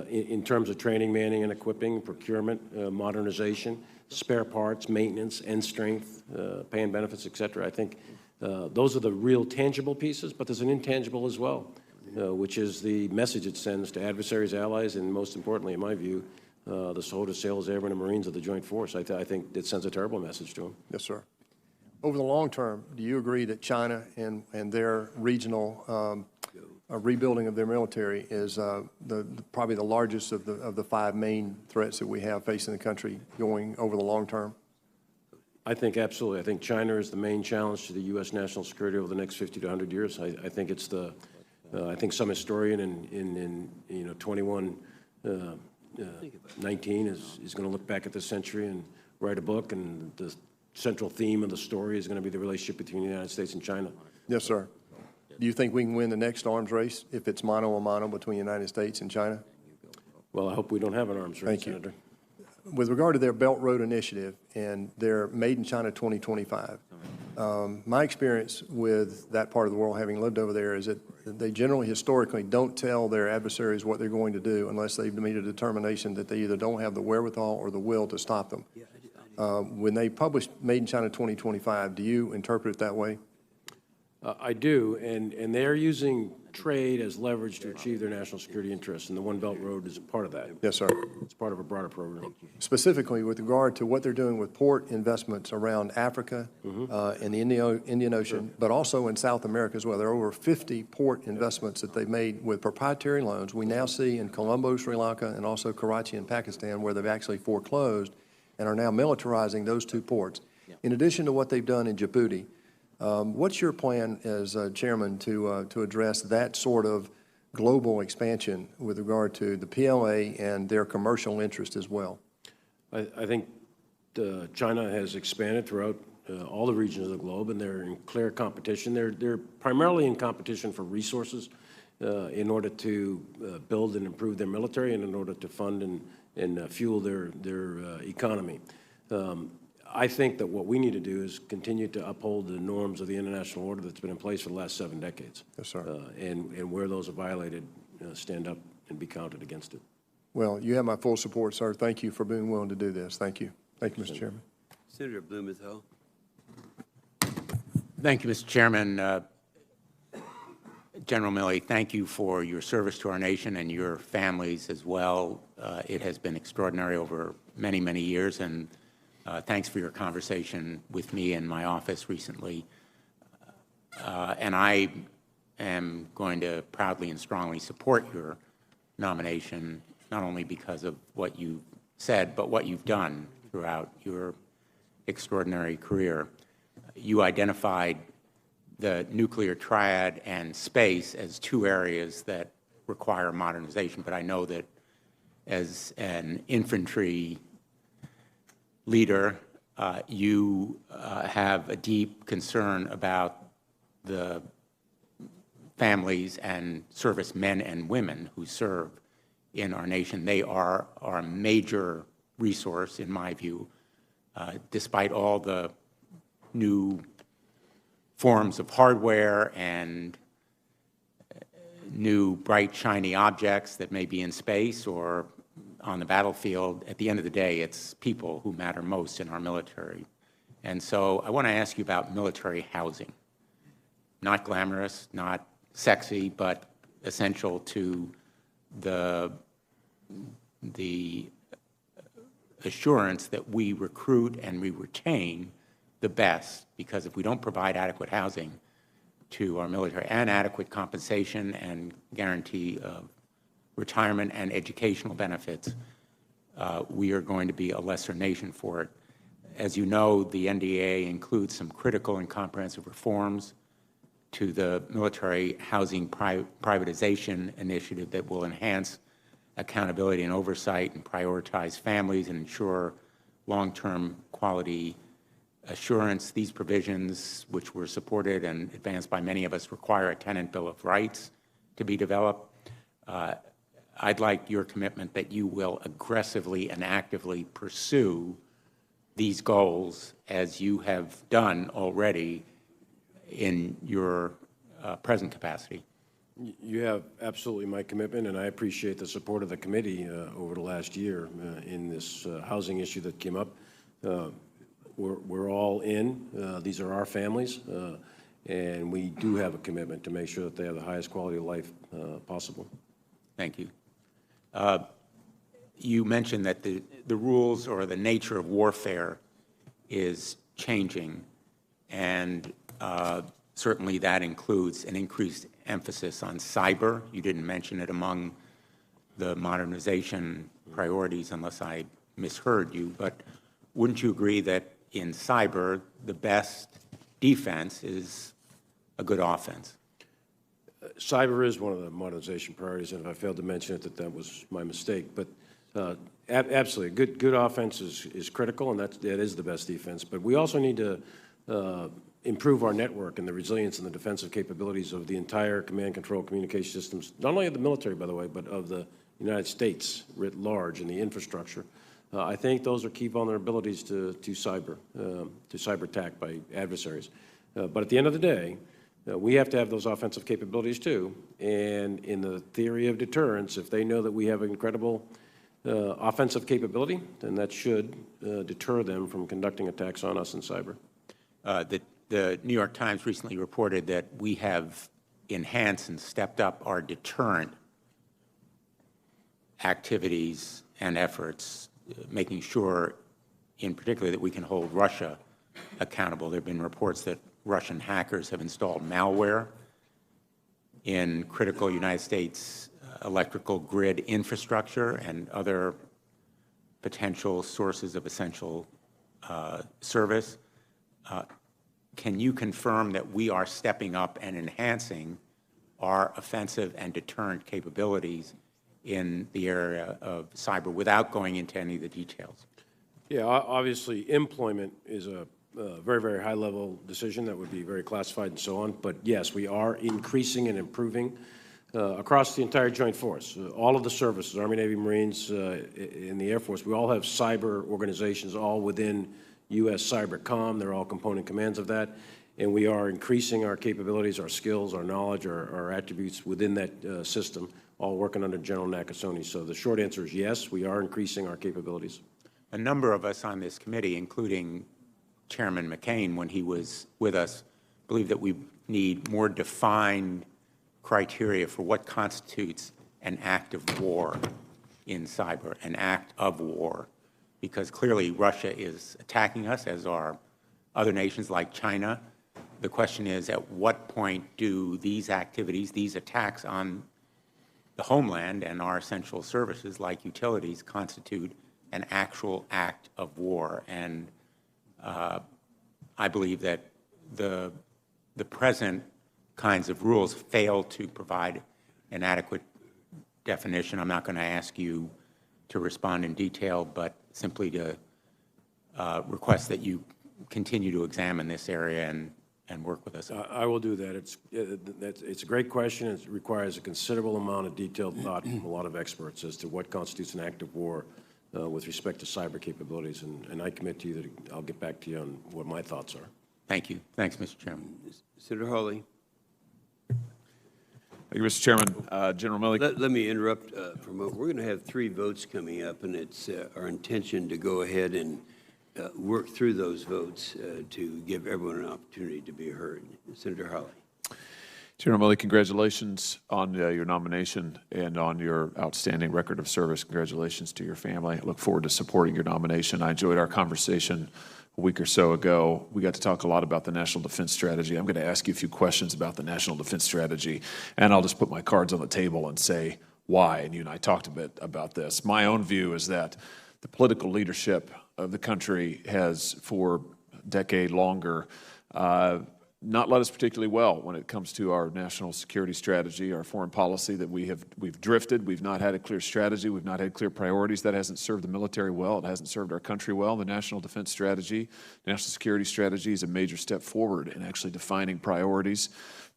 in terms of training, manning, and equipping, procurement, modernization, spare parts, maintenance, end strength, pay and benefits, et cetera. I think those are the real tangible pieces, but there's an intangible as well, which is the message it sends to adversaries, allies, and most importantly, in my view, the soldiers, sailors, airmen, and Marines of the Joint Force. I think it sends a terrible message to them. Yes, sir. Over the long term, do you agree that China and their regional rebuilding of their military is probably the largest of the 5 main threats that we have facing the country going over the long term? I think absolutely. I think China is the main challenge to the U.S. national security over the next 50 to 100 years. I think it's I think some historian in 2119 is going to look back at this century and write a book, and the central theme of the story is going to be the relationship between the United States and China. Yes, sir. Do you think we can win the next arms race if it's mano a mano between the United States and China? Well, I hope we don't have an arms race, Senator. With regard to their Belt Road Initiative and their Made in China 2025, my experience with that part of the world, having lived over there, is that they generally, historically, don't tell their adversaries what they're going to do unless they've made a determination that they either don't have the wherewithal or the will to stop them. When they published Made in China 2025, do you interpret it that way? I do, and they're using trade as leverage to achieve their national security interests, and the One Belt Road is a part of that. Yes, sir. It's part of a broader program. Specifically, with regard to what they're doing with port investments around Africa and the Indian Ocean, but also in South America as well. There are over 50 port investments that they've made with proprietary loans. We now see in Colombo, Sri Lanka, and also Karachi in Pakistan, where they've actually foreclosed and are now militarizing those 2 ports. In addition to what they've done in Djibouti, what's your plan as chairman to address that sort of global expansion with regard to the PLA and their commercial interest as well? I think China has expanded throughout all the regions of the globe, and they're in clear competition. They're primarily in competition for resources in order to build and improve their military and in order to fund and fuel their economy. I think that what we need to do is continue to uphold the norms of the international order that's been in place for the last 7 decades. Yes, sir. And where those are violated, stand up and be counted against it. Well, you have my full support, sir. Thank you for being willing to do this. Thank you. Thank you, Mr. Chairman. Senator Blumenthal. Thank you, Mr. Chairman. General Milley, thank you for your service to our nation and your families as well. It has been extraordinary over many, many years, and thanks for your conversation with me and my office recently. And I am going to proudly and strongly support your nomination, not only because of what you said, but what you've done throughout your extraordinary career. You identified the nuclear triad and space as two areas that require modernization, but I know that as an infantry leader, you have a deep concern about the families and servicemen and women who serve in our nation. They are our major resource, in my view, despite all the new forms of hardware and new bright, shiny objects that may be in space or on the battlefield. At the end of the day, it's people who matter most in our military. And so I want to ask you about military housing. Not glamorous, not sexy, but essential to the assurance that we recruit and we retain the best, because if we don't provide adequate housing to our military and adequate compensation and guarantee of retirement and educational benefits, we are going to be a lesser nation for it. As you know, the NDA includes some critical and comprehensive reforms to the military housing privatization initiative that will enhance accountability and oversight and prioritize families and ensure long-term quality assurance. These provisions, which were supported and advanced by many of us, require a tenant bill of rights to be developed. I'd like your commitment that you will aggressively and actively pursue these goals as you have done already in your present capacity. You have absolutely my commitment, and I appreciate the support of the committee over the last year in this housing issue that came up. We're all in. These are our families, and we do have a commitment to make sure that they have the highest quality of life possible. Thank you. You mentioned that the rules or the nature of warfare is changing, and certainly that includes an increased emphasis on cyber. You didn't mention it among the modernization priorities unless I misheard you, but wouldn't you agree that in cyber, the best defense is a good offense? Cyber is one of the modernization priorities, and if I failed to mention it, that was my mistake. But absolutely, good offense is critical, and that is the best defense. But we also need to improve our network and the resilience and the defensive capabilities of the entire command, control, communication systems, not only of the military, by the way, but of the United States writ large and the infrastructure. I think those are key vulnerabilities to cyber attack by adversaries. But at the end of the day, we have to have those offensive capabilities too. And in the theory of deterrence, if they know that we have incredible offensive capability, then that should deter them from conducting attacks on us in cyber. The New York Times recently reported that we have enhanced and stepped up our deterrent activities and efforts, making sure, in particular, that we can hold Russia accountable. There have been reports that Russian hackers have installed malware in critical United States electrical grid infrastructure and other potential sources of essential service. Can you confirm that we are stepping up and enhancing our offensive and deterrent capabilities in the area of cyber without going into any of the details? Yeah, obviously, employment is a very, very high-level decision that would be very classified and so on. But yes, we are increasing and improving across the entire joint force. All of the services, Army, Navy, Marines, in the Air Force, we all have cyber organizations all within U.S. Cybercom. They're all component commands of that. And we are increasing our capabilities, our skills, our knowledge, our attributes within that system, all working under General Nakasone. So the short answer is yes, we are increasing our capabilities. A number of us on this committee, including Chairman McCain, when he was with us, believe that we need more defined criteria for what constitutes an act of war in cyber, an act of war, because clearly Russia is attacking us, as are other nations like China, the question is, at what point do these activities, these attacks on the homeland and our essential services like utilities constitute an actual act of war? And I believe that the present kinds of rules fail to provide an adequate definition. I'm not going to ask you to respond in detail, but simply to request that you continue to examine this area and work with us. I will do that. It's a great question. It requires a considerable amount of detailed thought from a lot of experts as to what constitutes an act of war with respect to cyber capabilities, and I commit to you that I'll get back to you on what my thoughts are. Thank you. Thanks, Mr. Chairman. Senator Hawley. Thank you, Mr. Chairman. General Milley. Let me interrupt for a moment. We're going to have 3 votes coming up, and it's our intention to go ahead and work through those votes to give everyone an opportunity to be heard. Senator Hawley. General Milley, congratulations on your nomination and on your outstanding record of service. Congratulations to your family. I look forward to supporting your nomination. I enjoyed our conversation a week or so ago. We got to talk a lot about the National Defense Strategy. I'm going to ask you a few questions about the National Defense Strategy, and I'll just put my cards on the table and say why. And you and I talked a bit about this. My own view is that the political leadership of the country has, for a decade longer, not led us particularly well when it comes to our national security strategy, our foreign policy, that we've drifted. We've not had a clear strategy. We've not had clear priorities. That hasn't served the military well. It hasn't served our country well. The National Defense Strategy, National Security Strategy is a major step forward in actually defining priorities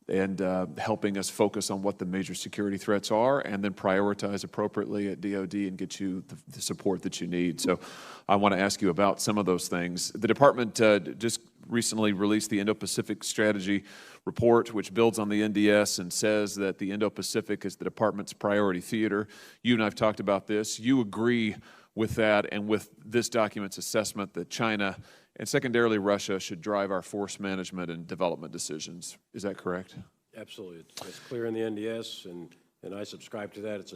and helping us focus on what the major security threats are and then prioritize appropriately at DOD and get you the support that you need. So I want to ask you about some of those things. The department just recently released the Indo-Pacific Strategy Report, which builds on the NDS and says that the Indo-Pacific is the department's priority theater. You and I have talked about this. You agree with that and with this document's assessment that China and secondarily Russia should drive our force management and development decisions. Is that correct? Absolutely. It's clear in the NDS, and I subscribe to that. It's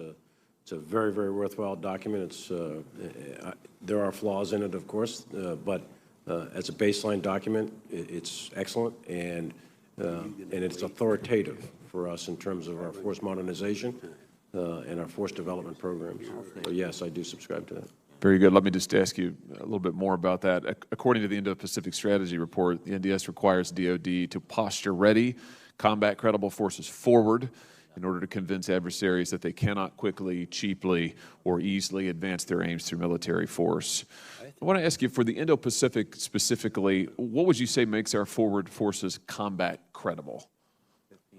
a very, very worthwhile document. There are flaws in it, of course, but as a baseline document, it's excellent, and it's authoritative for us in terms of our force modernization and our force development programs. So yes, I do subscribe to that. Very good. Let me just ask you a little bit more about that. According to the Indo-Pacific Strategy Report, the NDS requires DOD to posture ready, combat credible forces forward in order to convince adversaries that they cannot quickly, cheaply, or easily advance their aims through military force. I want to ask you, for the Indo-Pacific specifically, what would you say makes our forward forces combat credible?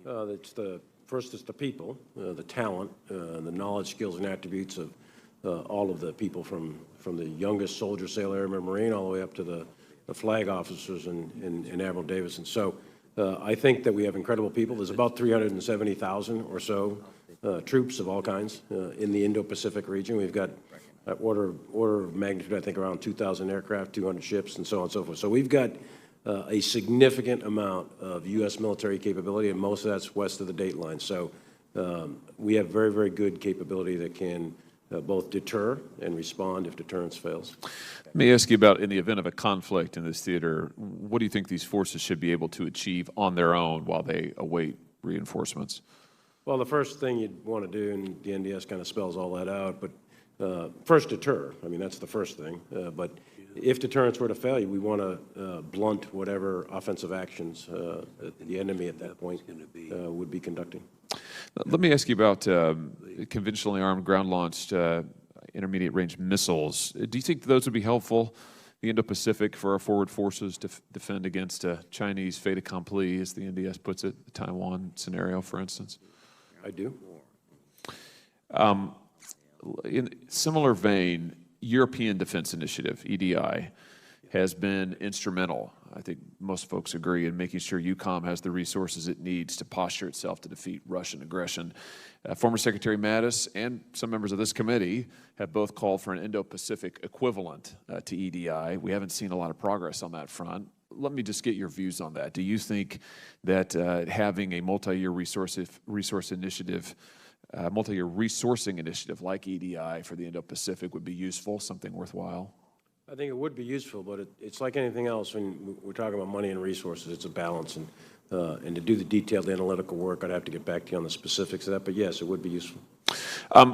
First, it's the people, the talent, the knowledge, skills, and attributes of all of the people from the youngest soldier, sailor, airman, Marine, all the way up to the flag officers and Admiral Davis. And so I think that we have incredible people. There's about 370,000 or so troops of all kinds in the Indo-Pacific region. We've got order of magnitude, I think, around 2,000 aircraft, 200 ships, and so on and so forth. So we've got a significant amount of U.S. military capability, and most of that's west of the date line. So we have very, very good capability that can both deter and respond if deterrence fails. Let me ask you about, in the event of a conflict in this theater, what do you think these forces should be able to achieve on their own while they await reinforcements? Well, the first thing you'd want to do, and the NDS kind of spells all that out, but first deter. I mean, that's the first thing. But if deterrence were to fail, we want to blunt whatever offensive actions the enemy at that point would be conducting. Let me ask you about conventionally armed ground-launched intermediate-range missiles. Do you think those would be helpful, the Indo-Pacific, for our forward forces to defend against a Chinese fait accompli, as the NDS puts it, the Taiwan scenario, for instance? I do. In similar vein, European Defense Initiative, EDI, has been instrumental, I think most folks agree, in making sure EUCOM has the resources it needs to posture itself to defeat Russian aggression. Former Secretary Mattis and some members of this committee have both called for an Indo-Pacific equivalent to EDI. We haven't seen a lot of progress on that front. Let me just get your views on that. Do you think that having a multi-year resourcing initiative like EDI for the Indo-Pacific would be useful, something worthwhile? I think it would be useful, but it's like anything else when we're talking about money and resources. It's a balance, and to do the detailed analytical work, I'd have to get back to you on the specifics of that. But yes, it would be useful.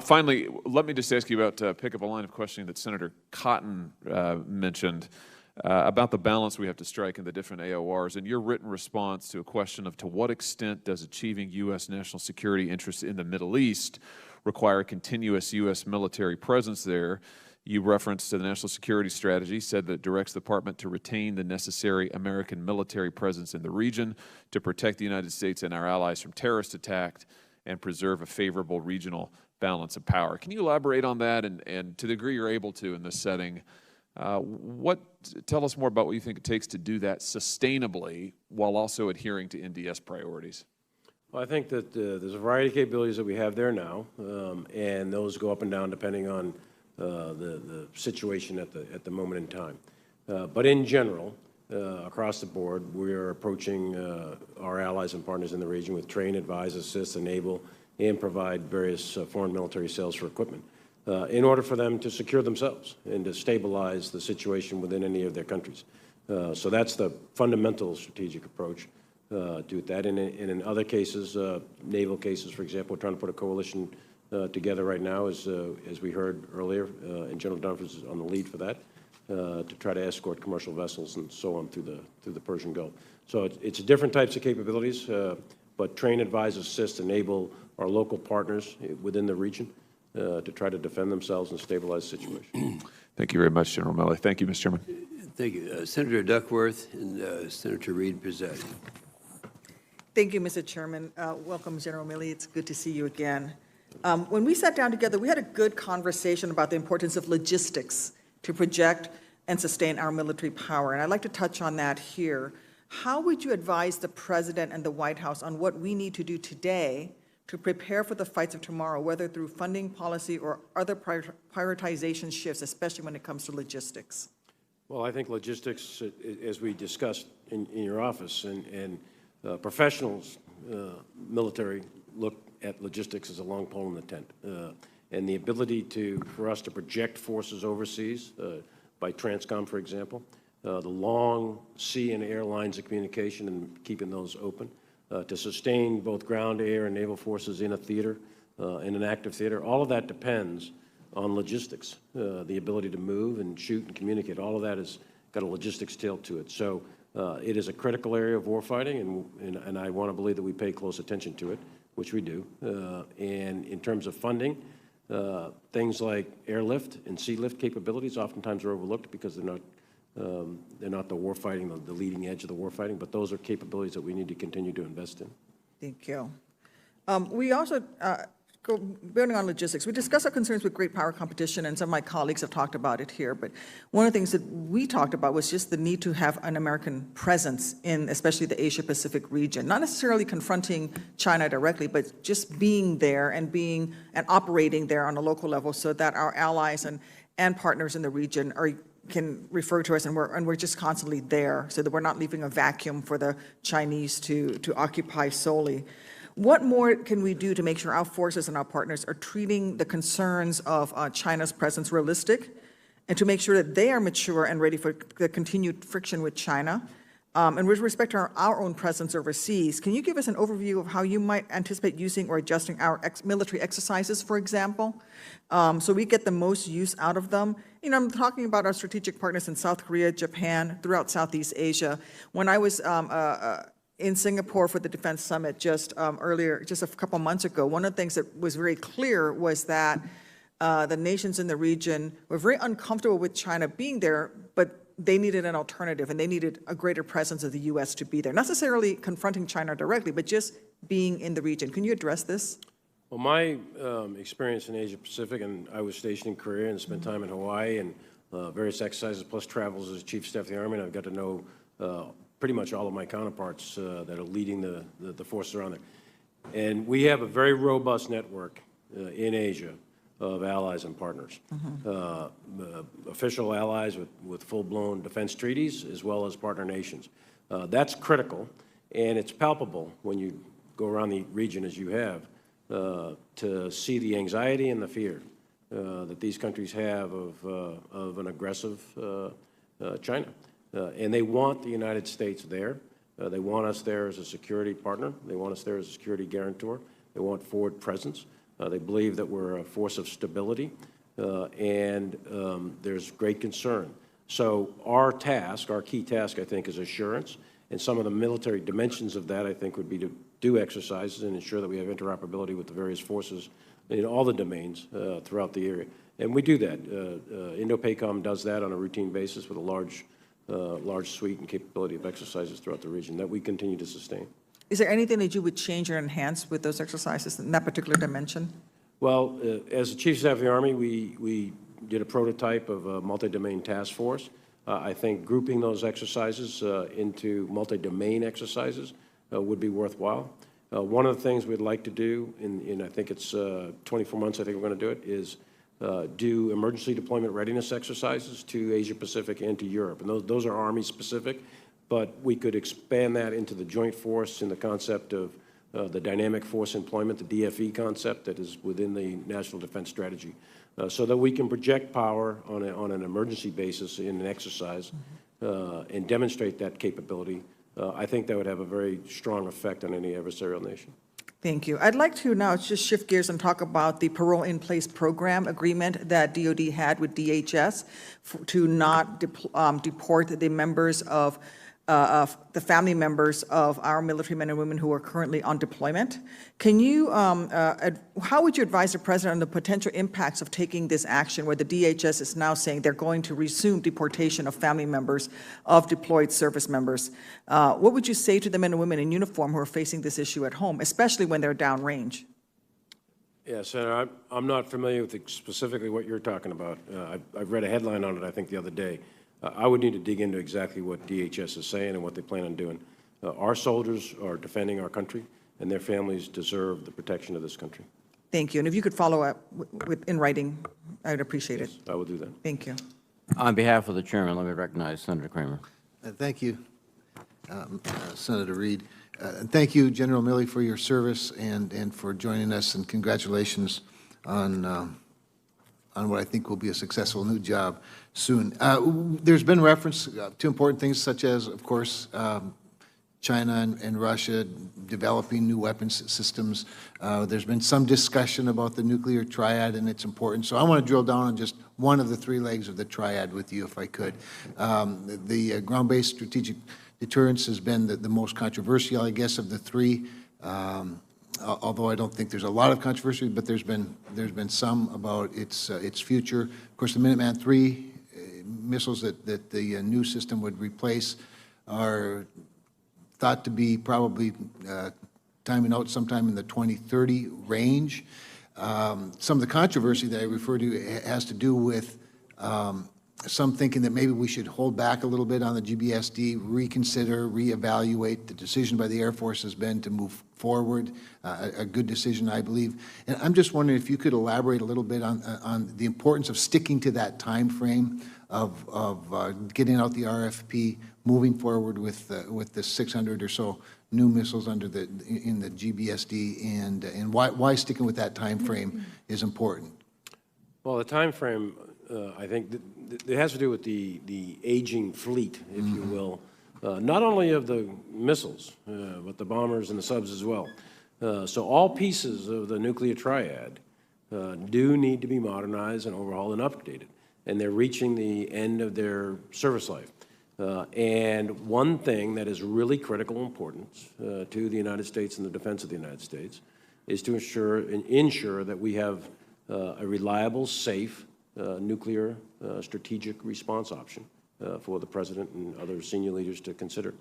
Finally, let me just ask you about pick up a line of questioning that Senator Cotton mentioned about the balance we have to strike in the different AORs. In your written response to a question of to what extent does achieving U.S. national security interests in the Middle East require a continuous U.S. military presence there, you referenced to the national security strategy, said that it directs the department to retain the necessary American military presence in the region to protect the United States and our allies from terrorist attack and preserve a favorable regional balance of power. Can you elaborate on that, and to the degree you're able to in this setting, tell us more about what you think it takes to do that sustainably while also adhering to NDS priorities? Well, I think that there's a variety of capabilities that we have there now, and those go up and down depending on the situation at the moment in time. But in general, across the board, we are approaching our allies and partners in the region with train, advise, assist, enable, and provide various foreign military sales for equipment in order for them to secure themselves and to stabilize the situation within any of their countries. So that's the fundamental strategic approach to that. And in other cases, naval cases, for example, we're trying to put a coalition together right now, as we heard earlier, and General Dunford is on the lead for that, to try to escort commercial vessels and so on through the Persian Gulf. So it's different types of capabilities, but train, advise, assist, enable our local partners within the region to try to defend themselves and stabilize the situation. Thank you very much, General Milley. Thank you, Mr. Chairman. Thank you. Senator Duckworth and Senator Reed preside. Thank you, Mr. Chairman. Welcome, General Milley. It's good to see you again. When we sat down together, we had a good conversation about the importance of logistics to project and sustain our military power, and I'd like to touch on that here. How would you advise the President and the White House on what we need to do today to prepare for the fights of tomorrow, whether through funding policy or other prioritization shifts, especially when it comes to logistics? Well, I think logistics, as we discussed in your office, and professionals, military, look at logistics as a long pole in the tent. And the ability for us to project forces overseas by Transcom, for example, the long sea and air lines of communication and keeping those open, to sustain both ground, air, and naval forces in a theater, in an active theater, all of that depends on logistics. The ability to move and shoot and communicate, all of that has got a logistics tail to it. So it is a critical area of warfighting, and I want to believe that we pay close attention to it, which we do. And in terms of funding, things like airlift and sea lift capabilities oftentimes are overlooked because they're not the warfighting, the leading edge of the warfighting, but those are capabilities that we need to continue to invest in. Thank you. We also, building on logistics, we discussed our concerns with great power competition, and some of my colleagues have talked about it here, but one of the things that we talked about was just the need to have an American presence in especially the Asia-Pacific region, not necessarily confronting China directly, but just being there and operating there on a local level so that our allies and partners in the region can refer to us, and we're just constantly there so that we're not leaving a vacuum for the Chinese to occupy solely. What more can we do to make sure our forces and our partners are treating the concerns of China's presence realistic, and to make sure that they are mature and ready for the continued friction with China? And with respect to our own presence overseas, can you give us an overview of how you might anticipate using or adjusting our military exercises, for example, so we get the most use out of them? You know, I'm talking about our strategic partners in South Korea, Japan, throughout Southeast Asia. When I was in Singapore for the Defense Summit just a couple months ago, one of the things that was very clear was that the nations in the region were very uncomfortable with China being there, but they needed an alternative, and they needed a greater presence of the U.S. to be there. Not necessarily confronting China directly, but just being in the region. Can you address this? Well, my experience in Asia Pacific, and I was stationed in Korea and spent time in Hawaii and various exercises, plus travels as Chief of Staff of the Army, and I've got to know pretty much all of my counterparts that are leading the forces around there. And we have a very robust network in Asia of allies and partners, official allies with full-blown defense treaties, as well as partner nations. That's critical, and it's palpable when you go around the region as you have to see the anxiety and the fear that these countries have of an aggressive China. And they want the United States there. They want us there as a security partner. They want us there as a security guarantor. They want forward presence. They believe that we're a force of stability, and there's great concern. So our task, our key task, I think, is assurance. And some of the military dimensions of that, I think, would be to do exercises and ensure that we have interoperability with the various forces in all the domains throughout the area. And we do that. Indo-PACOM does that on a routine basis with a large suite and capability of exercises throughout the region that we continue to sustain. Is there anything that you would change or enhance with those exercises in that particular dimension? Well, as the Chief of Staff of the Army, we did a prototype of a multi-domain task force. I think grouping those exercises into multi-domain exercises would be worthwhile. One of the things we'd like to do, in I think it's 24 months, I think we're going to do it, is do emergency deployment readiness exercises to Asia Pacific and to Europe. And those are Army specific, but we could expand that into the joint force in the concept of the dynamic force employment, the DFE concept that is within the National Defense Strategy, so that we can project power on an emergency basis in an exercise and demonstrate that capability. I think that would have a very strong effect on any adversarial nation. Thank you. I'd like to now just shift gears and talk about the parole in place program agreement that DOD had with DHS to not deport the members of the family members of our military men and women who are currently on deployment. Can you, how would you advise the President on the potential impacts of taking this action where the DHS is now saying they're going to resume deportation of family members of deployed service members? What would you say to the men and women in uniform who are facing this issue at home, especially when they're downrange? Yeah, Senator, I'm not familiar with specifically what you're talking about. I've read a headline on it, I think, the other day. I would need to dig into exactly what DHS is saying and what they plan on doing. Our soldiers are defending our country, and their families deserve the protection of this country. Thank you. And if you could follow up in writing, I would appreciate it. I will do that. Thank you. On behalf of the chairman, let me recognize Senator Kramer. Thank you, Senator Reed. And thank you, General Milley, for your service and for joining us, and congratulations on what I think will be a successful new job soon. There's been reference to important things such as, of course, China and Russia developing new weapons systems. There's been some discussion about the nuclear triad and its importance. So I want to drill down on just one of the three legs of the triad with you, if I could. The ground-based strategic deterrence has been the most controversial, I guess, of the three. Although I don't think there's a lot of controversy, but there's been some about its future. Of course, the Minuteman III missiles that the new system would replace are thought to be probably timing out sometime in the 2030 range. Some of the controversy that I refer to has to do with some thinking that maybe we should hold back a little bit on the GBSD, reconsider, reevaluate. The decision by the Air Force has been to move forward, a good decision, I believe. And I'm just wondering if you could elaborate a little bit on the importance of sticking to that time frame of getting out the RFP, moving forward with the 600 or so new missiles in the GBSD, and why sticking with that time frame is important. Well, the time frame, I think, it has to do with the aging fleet, if you will, not only of the missiles, but the bombers and the subs as well. So all pieces of the nuclear triad do need to be modernized and overhauled and updated, and they're reaching the end of their service life. And one thing that is really critical importance to the United States and the defense of the United States is to ensure that we have a reliable, safe nuclear strategic response option for the President and other senior leaders to consider.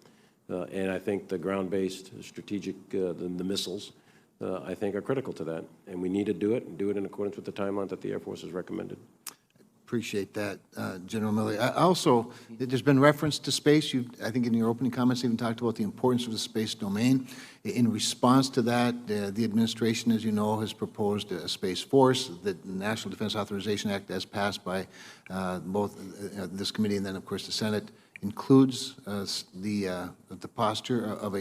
And I think the ground-based strategic, the missiles, I think are critical to that. And we need to do it, and do it in accordance with the timeline that the Air Force has recommended. Appreciate that, General Milley. Also, there's been reference to space. You, I think in your opening comments, even talked about the importance of the space domain. In response to that, the administration, as you know, has proposed a space force. The National Defense Authorization Act, as passed by both this committee and then, of course, the Senate, includes the posture of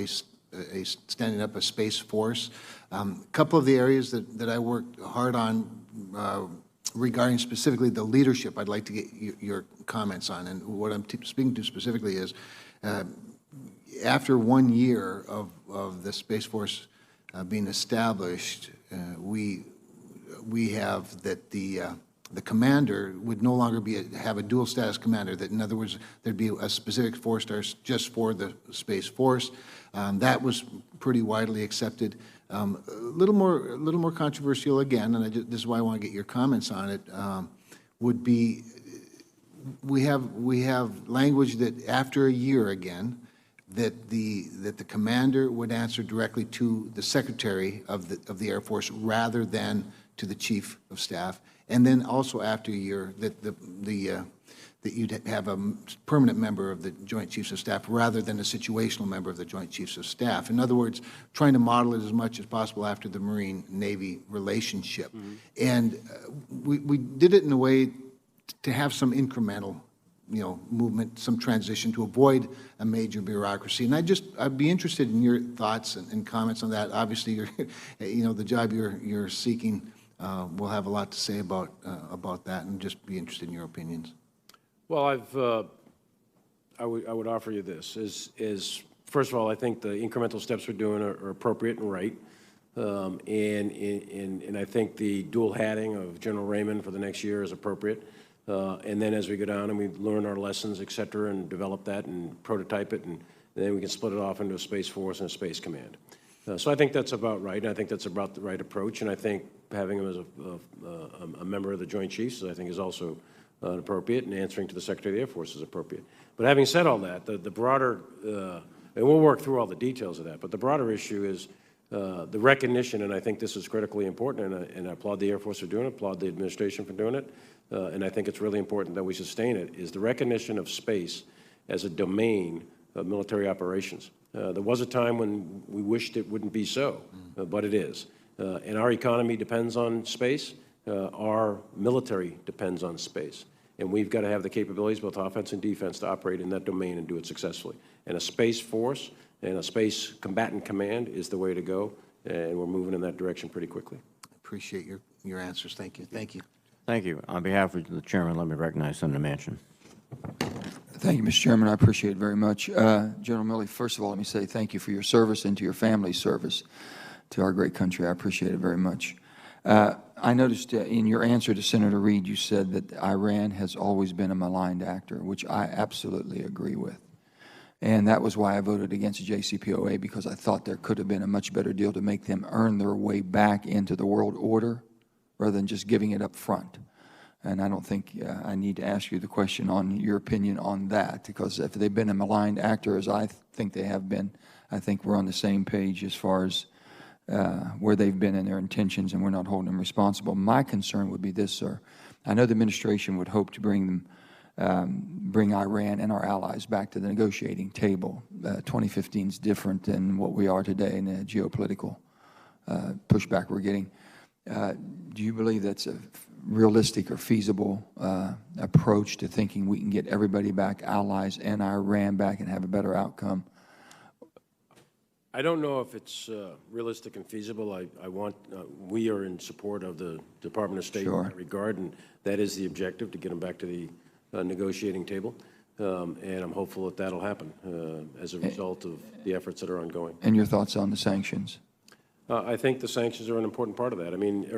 standing up a space force. A couple of the areas that I worked hard on regarding specifically the leadership, I'd like to get your comments on. And what I'm speaking to specifically is, after 1 year of the Space Force being established, we have that the commander would no longer have a dual status commander. That, in other words, there'd be a specific four-star just for the Space Force. That was pretty widely accepted. A little more controversial again, and this is why I want to get your comments on it. Would be we have language that after a year again, that the commander would answer directly to the Secretary of the Air Force rather than to the Chief of Staff, and then also after a year that that you'd have a permanent member of the Joint Chiefs of Staff rather than a situational member of the Joint Chiefs of Staff. In other words, trying to model it as much as possible after the Marine-Navy relationship. Mm-hmm. And we did it in a way to have some incremental, movement, some transition to avoid a major bureaucracy. And I'd be interested in your thoughts and comments on that. Obviously, the job you're seeking will have a lot to say about that, and just be interested in your opinions. Well, I would offer you this, is first of all, I think the incremental steps we're doing are appropriate and right. And I think the dual hatting of General Raymond for the next year is appropriate. And then as we go down and we learn our lessons, et cetera, and develop that and prototype it, and then we can split it off into a Space Force and a Space Command. So I think that's about right, and I think that's about the right approach, and I think having him as a member of the Joint Chiefs, I think, is also appropriate, and answering to the Secretary of the Air Force is appropriate. But having said all that, the broader, and we'll work through all the details of that, but the broader issue is the recognition, and I think this is critically important, and I applaud the Air Force for doing it, applaud the administration for doing it, and I think it's really important that we sustain it, is the recognition of space as a domain of military operations. There was a time when we wished it wouldn't be so, but it is. And our economy depends on space. Our military depends on space. And we've got to have the capabilities, both offense and defense, to operate in that domain and do it successfully. And a Space Force and a Space Combatant Command is the way to go, and we're moving in that direction pretty quickly. Appreciate your answers. Thank you. Thank you. Thank you. On behalf of the Chairman, let me recognize Senator Manchin. Thank you, Mr. Chairman. I appreciate it very much. General Milley, first of all, let me say thank you for your service and to your family's service to our great country. I appreciate it very much. I noticed in your answer to Senator Reid, you said that Iran has always been a maligned actor, which I absolutely agree with. And that was why I voted against the JCPOA, because I thought there could have been a much better deal to make them earn their way back into the world order rather than just giving it up front. And I don't think I need to ask you the question on your opinion on that, because if they've been a maligned actor, as I think they have been, I think we're on the same page as far as where they've been in their intentions, and we're not holding them responsible. My concern would be this, sir. I know the administration would hope to bring Iran and our allies back to the negotiating table. 2015 is different than what we are today in the geopolitical pushback we're getting. Do you believe that's a realistic or feasible approach to thinking we can get everybody back, allies and Iran back, and have a better outcome? I don't know if it's realistic and feasible. We are in support of the Department of State in that regard, and that is the objective, to get them back to the negotiating table. And I'm hopeful that that'll happen as a result of the efforts that are ongoing. And your thoughts on the sanctions? I think the sanctions are an important part of that. I mean,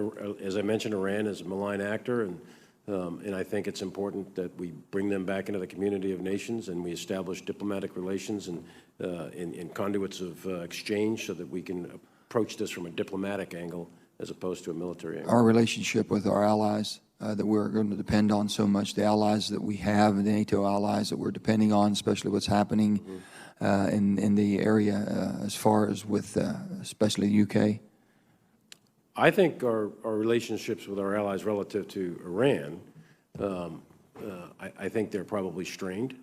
as I mentioned, Iran is a malign actor, and I think it's important that we bring them back into the community of nations, and we establish diplomatic relations and conduits of exchange, so that we can approach this from a diplomatic angle as opposed to a military angle. Our relationship with our allies that we're going to depend on so much, the allies that we have, the NATO allies that we're depending on, especially what's happening in the area as far as with especially the UK? I think our relationships with our allies relative to Iran, I think they're probably strained,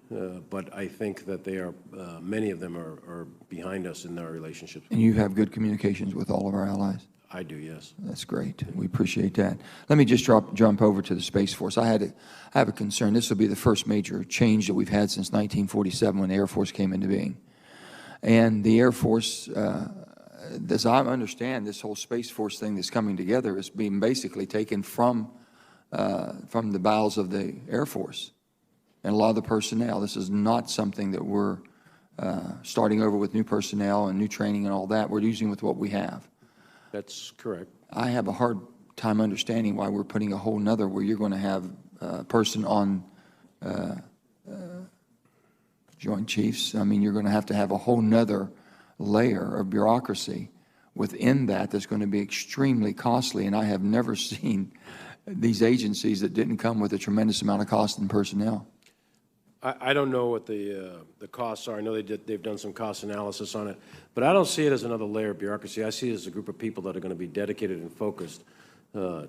but I think that they are, many of them are behind us in our relationships. And you have good communications with all of our allies? I do, yes. That's great. We appreciate that. Let me just jump over to the Space Force. I have a concern. This will be the first major change that we've had since 1947, when the Air Force came into being. And the Air Force, as I understand, this whole Space Force thing that's coming together is being basically taken from from the bowels of the Air Force and a lot of the personnel. This is not something that we're starting over with new personnel and new training and all that. We're using with what we have. That's correct. I have a hard time understanding why we're putting a whole nother where you're going to have a person on Joint Chiefs. I mean, you're going to have a whole nother layer of bureaucracy within that that's going to be extremely costly, and I have never seen these agencies that didn't come with a tremendous amount of cost in personnel. I don't know what the costs are. I know they've done some cost analysis on it, but I don't see it as another layer of bureaucracy. I see it as a group of people that are going to be dedicated and focused to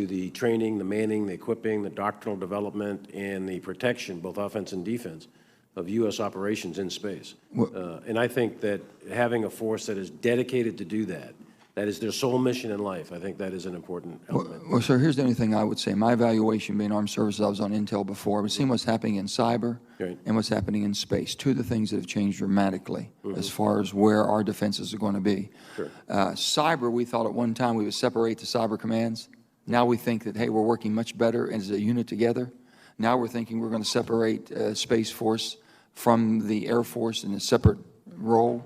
the training, the manning, the equipping, the doctrinal development, and the protection, both offense and defense, of U.S. operations in space. And I think that having a force that is dedicated to do that, that is their sole mission in life, I think that is an important element. Well, sir, here's the only thing I would say. My evaluation being armed services, I was on Intel before. We've seen what's happening in cyber and what's happening in space. Two of the things that have changed dramatically as far as where our defenses are going to be. Sure. Cyber, we thought at one time we would separate the cyber commands. Now we think that, hey, we're working much better as a unit together. Now we're thinking we're going to separate Space Force from the Air Force in a separate role.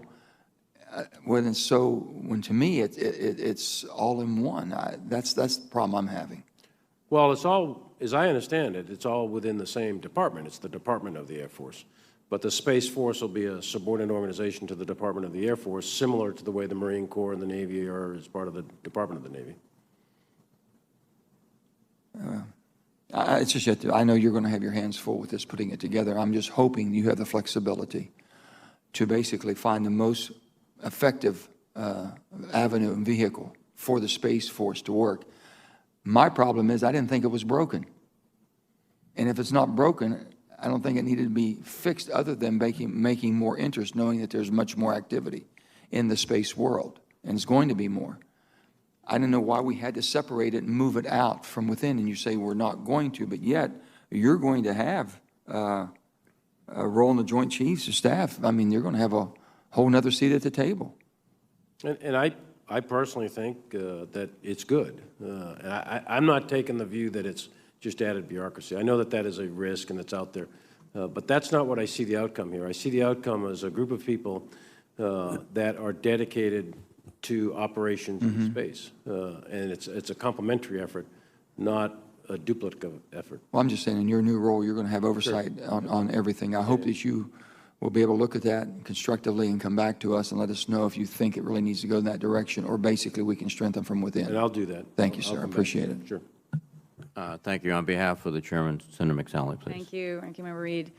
When to me it's all in one. That's the problem I'm having. Well, it's all, as I understand it, it's all within the same department. It's the Department of the Air Force. But the Space Force will be a subordinate organization to the Department of the Air Force, similar to the way the Marine Corps and the Navy are as part of the Department of the Navy. It's just yet I know you're going to have your hands full with this, putting it together. I'm just hoping you have the flexibility to basically find the most effective avenue and vehicle for the Space Force to work. My problem is I didn't think it was broken. And if it's not broken, I don't think it needed to be fixed other than making more interest, knowing that there's much more activity in the space world, and it's going to be more. I didn't know why we had to separate it and move it out from within, and you say we're not going to, but yet you're going to have a role in the Joint Chiefs of Staff. I mean, you're going to have a whole nother seat at the table. And I personally think that it's good. And I'm not taking the view that it's just added bureaucracy. I know that that is a risk and it's out there. But that's not what I see the outcome here. I see the outcome as a group of people that are dedicated to operations in space. And it's a complementary effort, not a duplicate effort. Well, I'm just saying, in your new role, you're going to have oversight on everything. I hope that you will be able to look at that constructively and come back to us and let us know if you think it really needs to go in that direction, or basically we can strengthen from within. And I'll do that. Thank you, sir. I appreciate it. Sure. Thank you. On behalf of the chairman, Senator McSally, please. Thank you. Ranking Member Reed.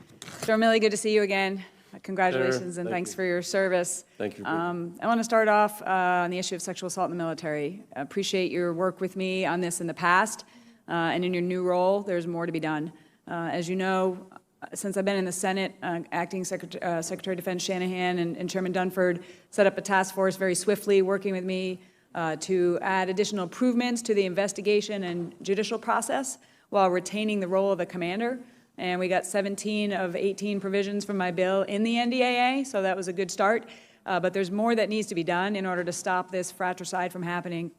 General Milley, good to see you again. Congratulations and thanks for your service. Thank you. I want to start off on the issue of sexual assault in the military. I appreciate your work with me on this in the past, and in your new role, there's more to be done. As you know, since I've been in the Senate, Acting Secretary of Defense Shanahan and Chairman Dunford set up a task force very swiftly, working with me to add additional improvements to the investigation and judicial process while retaining the role of the commander. And we got 17 of 18 provisions from my bill in the NDAA, so that was a good start. But there's more that needs to be done in order to stop this fratricide from happening.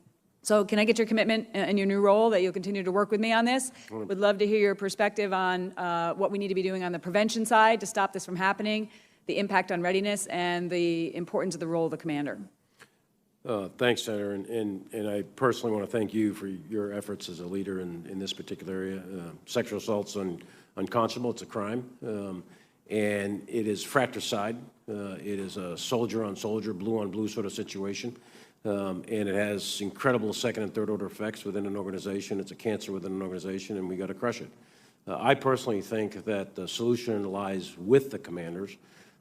So can I get your commitment in your new role that you'll continue to work with me on this? Would love to hear your perspective on what we need to be doing on the prevention side to stop this from happening, the impact on readiness, and the importance of the role of the commander. Thanks, Senator, and I personally want to thank you for your efforts as a leader in this particular area. Sexual assault's unconscionable. It's a crime, and it is fratricide. It is a soldier-on-soldier, blue-on-blue sort of situation, and it has incredible second- and third-order effects within an organization. It's a cancer within an organization, and we got to crush it. I personally think that the solution lies with the commanders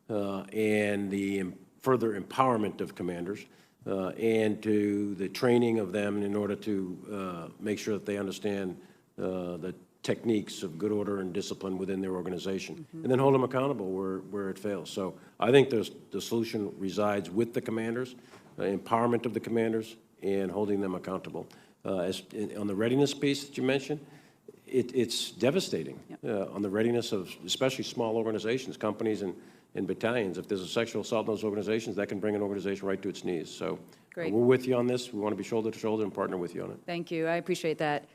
and the further empowerment of commanders. And to the training of them in order to make sure that they understand the techniques of good order and discipline within their organization, and then hold them accountable where it fails. So I think the solution resides with the commanders, empowerment of the commanders, and holding them accountable. On the readiness piece that you mentioned, it's devastating on the readiness of especially small organizations, companies, and battalions. If there's a sexual assault in those organizations, that can bring an organization right to its knees. So we're with you on this. We want to be shoulder to shoulder and partner with you on it. Thank you. I appreciate that.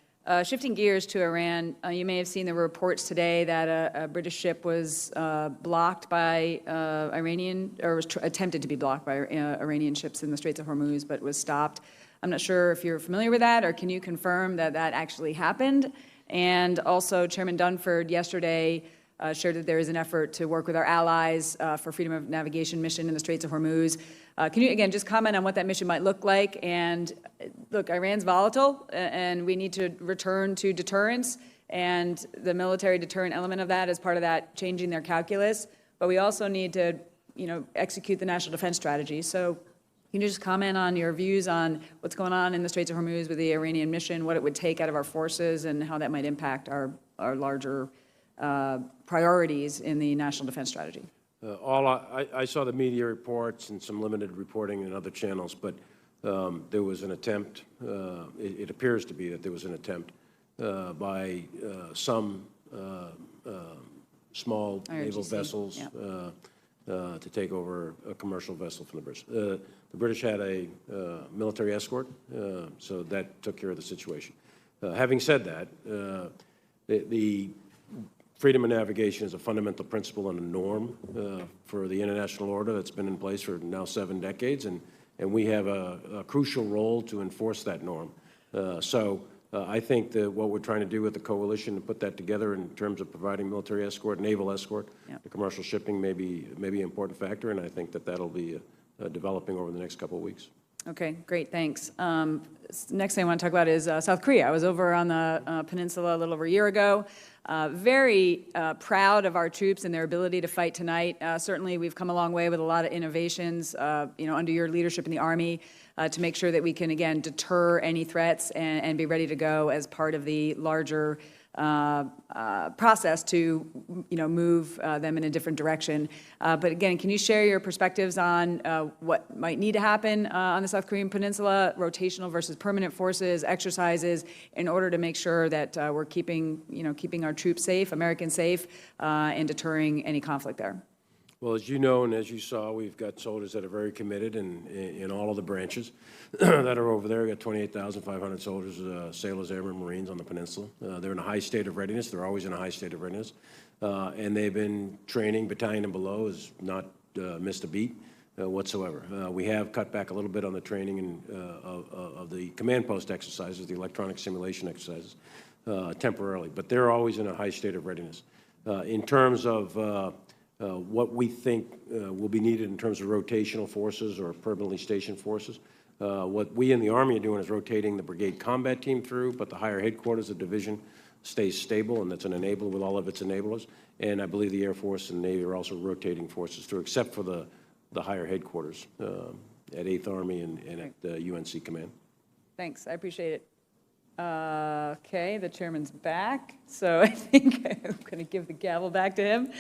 Shifting gears to Iran, you may have seen the reports today that a British ship was blocked by Iranian, or was attempted to be blocked by Iranian ships in the Straits of Hormuz, but was stopped. I'm not sure if you're familiar with that, or can you confirm that that actually happened? And also, Chairman Dunford yesterday shared that there is an effort to work with our allies for freedom of navigation mission in the Straits of Hormuz. Can you, again, just comment on what that mission might look like? And look, Iran's volatile, and we need to return to deterrence, and the military deterrent element of that is part of that changing their calculus. But we also need to, execute the national defense strategy. So can you just comment on your views on what's going on in the Straits of Hormuz with the Iranian mission, what it would take out of our forces, and how that might impact our larger priorities in the national defense strategy? I saw the media reports and some limited reporting in other channels, but there was an attempt, it appears to be that there was an attempt by some small naval vessels to take over a commercial vessel from the British. The British had a military escort, so that took care of the situation. Having said that, the freedom of navigation is a fundamental principle and a norm for the international order that's been in place for now 7 decades, and we have a crucial role to enforce that norm. I think that what we're trying to do with the coalition to put that together in terms of providing military escort, naval escort, the commercial shipping may be an important factor, and I think that that'll be developing over the next couple of weeks. Okay, great, thanks. Next thing I want to talk about is South Korea. I was over on the peninsula a little over a year ago. Very proud of our troops and their ability to fight tonight. Certainly, we've come a long way with a lot of innovations, under your leadership in the Army, to make sure that we can, again, deter any threats and be ready to go as part of the larger process to, move them in a different direction. But again, can you share your perspectives on what might need to happen on the South Korean peninsula, rotational versus permanent forces, exercises, in order to make sure that we're keeping our troops safe, Americans safe, and deterring any conflict there? Well, as you know and as you saw, we've got soldiers that are very committed in all of the branches that are over there. We've got 28,500 soldiers, sailors, airmen, Marines on the peninsula. They're in a high state of readiness. They're always in a high state of readiness. And they've been training. Battalion and below has not missed a beat whatsoever. We have cut back a little bit on the training of the command post exercises, the electronic simulation exercises, temporarily. But they're always in a high state of readiness. In terms of what we think will be needed in terms of rotational forces or permanently stationed forces. What we in the Army are doing is rotating the brigade combat team through, but the higher headquarters of division stays stable, and that's an enabler with all of its enablers. And I believe the Air Force and Navy are also rotating forces through, except for the higher headquarters at 8th Army and at UNC Command. Thanks, I appreciate it. Okay, the chairman's back, so I think I'm going to give the gavel back to him.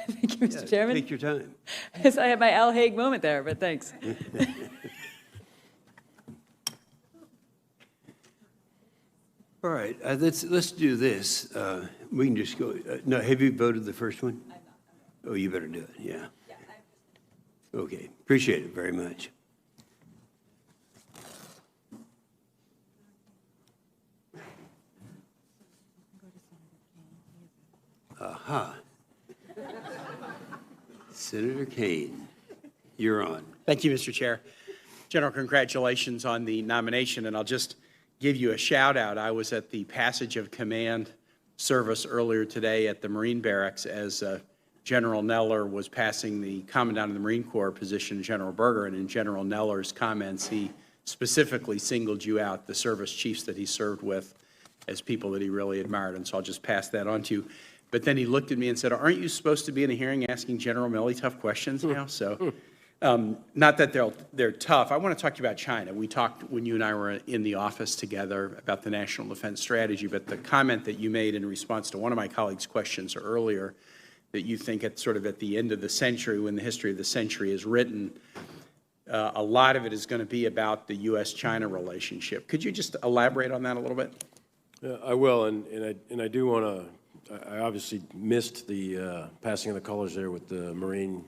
Thank you, Mr. Chairman. Take your time. Yes, I had my Al Haig moment there, but thanks. All right, let's do this. We can just go. No, have you voted the first one? I'm not. Oh, you better do it. Yeah. Okay, appreciate it very much. Aha. Senator Kane, you're on. Thank you, Mr. Chair. General, congratulations on the nomination, and I'll just give you a shout out. I was at the Passage of Command service earlier today at the Marine Barracks as General Neller was passing the Commandant of the Marine Corps position, General Berger, and in General Neller's comments, he specifically singled you out, the service chiefs that he served with, as people that he really admired, and so I'll just pass that on to you. But then he looked at me and said, aren't you supposed to be in a hearing asking General Milley tough questions now? So not that they're tough. I want to talk to you about China. We talked when you and I were in the office together about the national defense strategy, but the comment that you made in response to one of my colleagues' questions earlier, that you think at sort of at the end of the century, when the history of the century is written, a lot of it is going to be about the U.S.-China relationship. Could you just elaborate on that a little bit? I will, and I do want to. I obviously missed the passing of the colors there with the Marine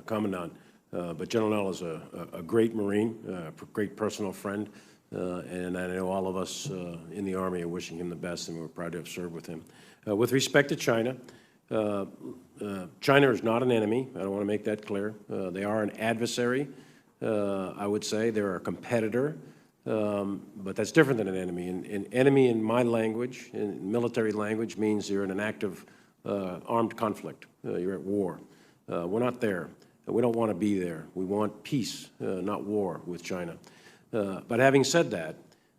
Commandant, but General Nell is a great Marine, a great personal friend, and I know all of us in the Army are wishing him the best, and we're proud to have served with him. With respect to China, China is not an enemy. I don't want to make that clear. They are an adversary, I would say. They're a competitor, but that's different than an enemy. An enemy in my language, in military language, means you're in an active armed conflict. You're at war. We're not there. We don't want to be there. We want peace, not war with China. But having said that,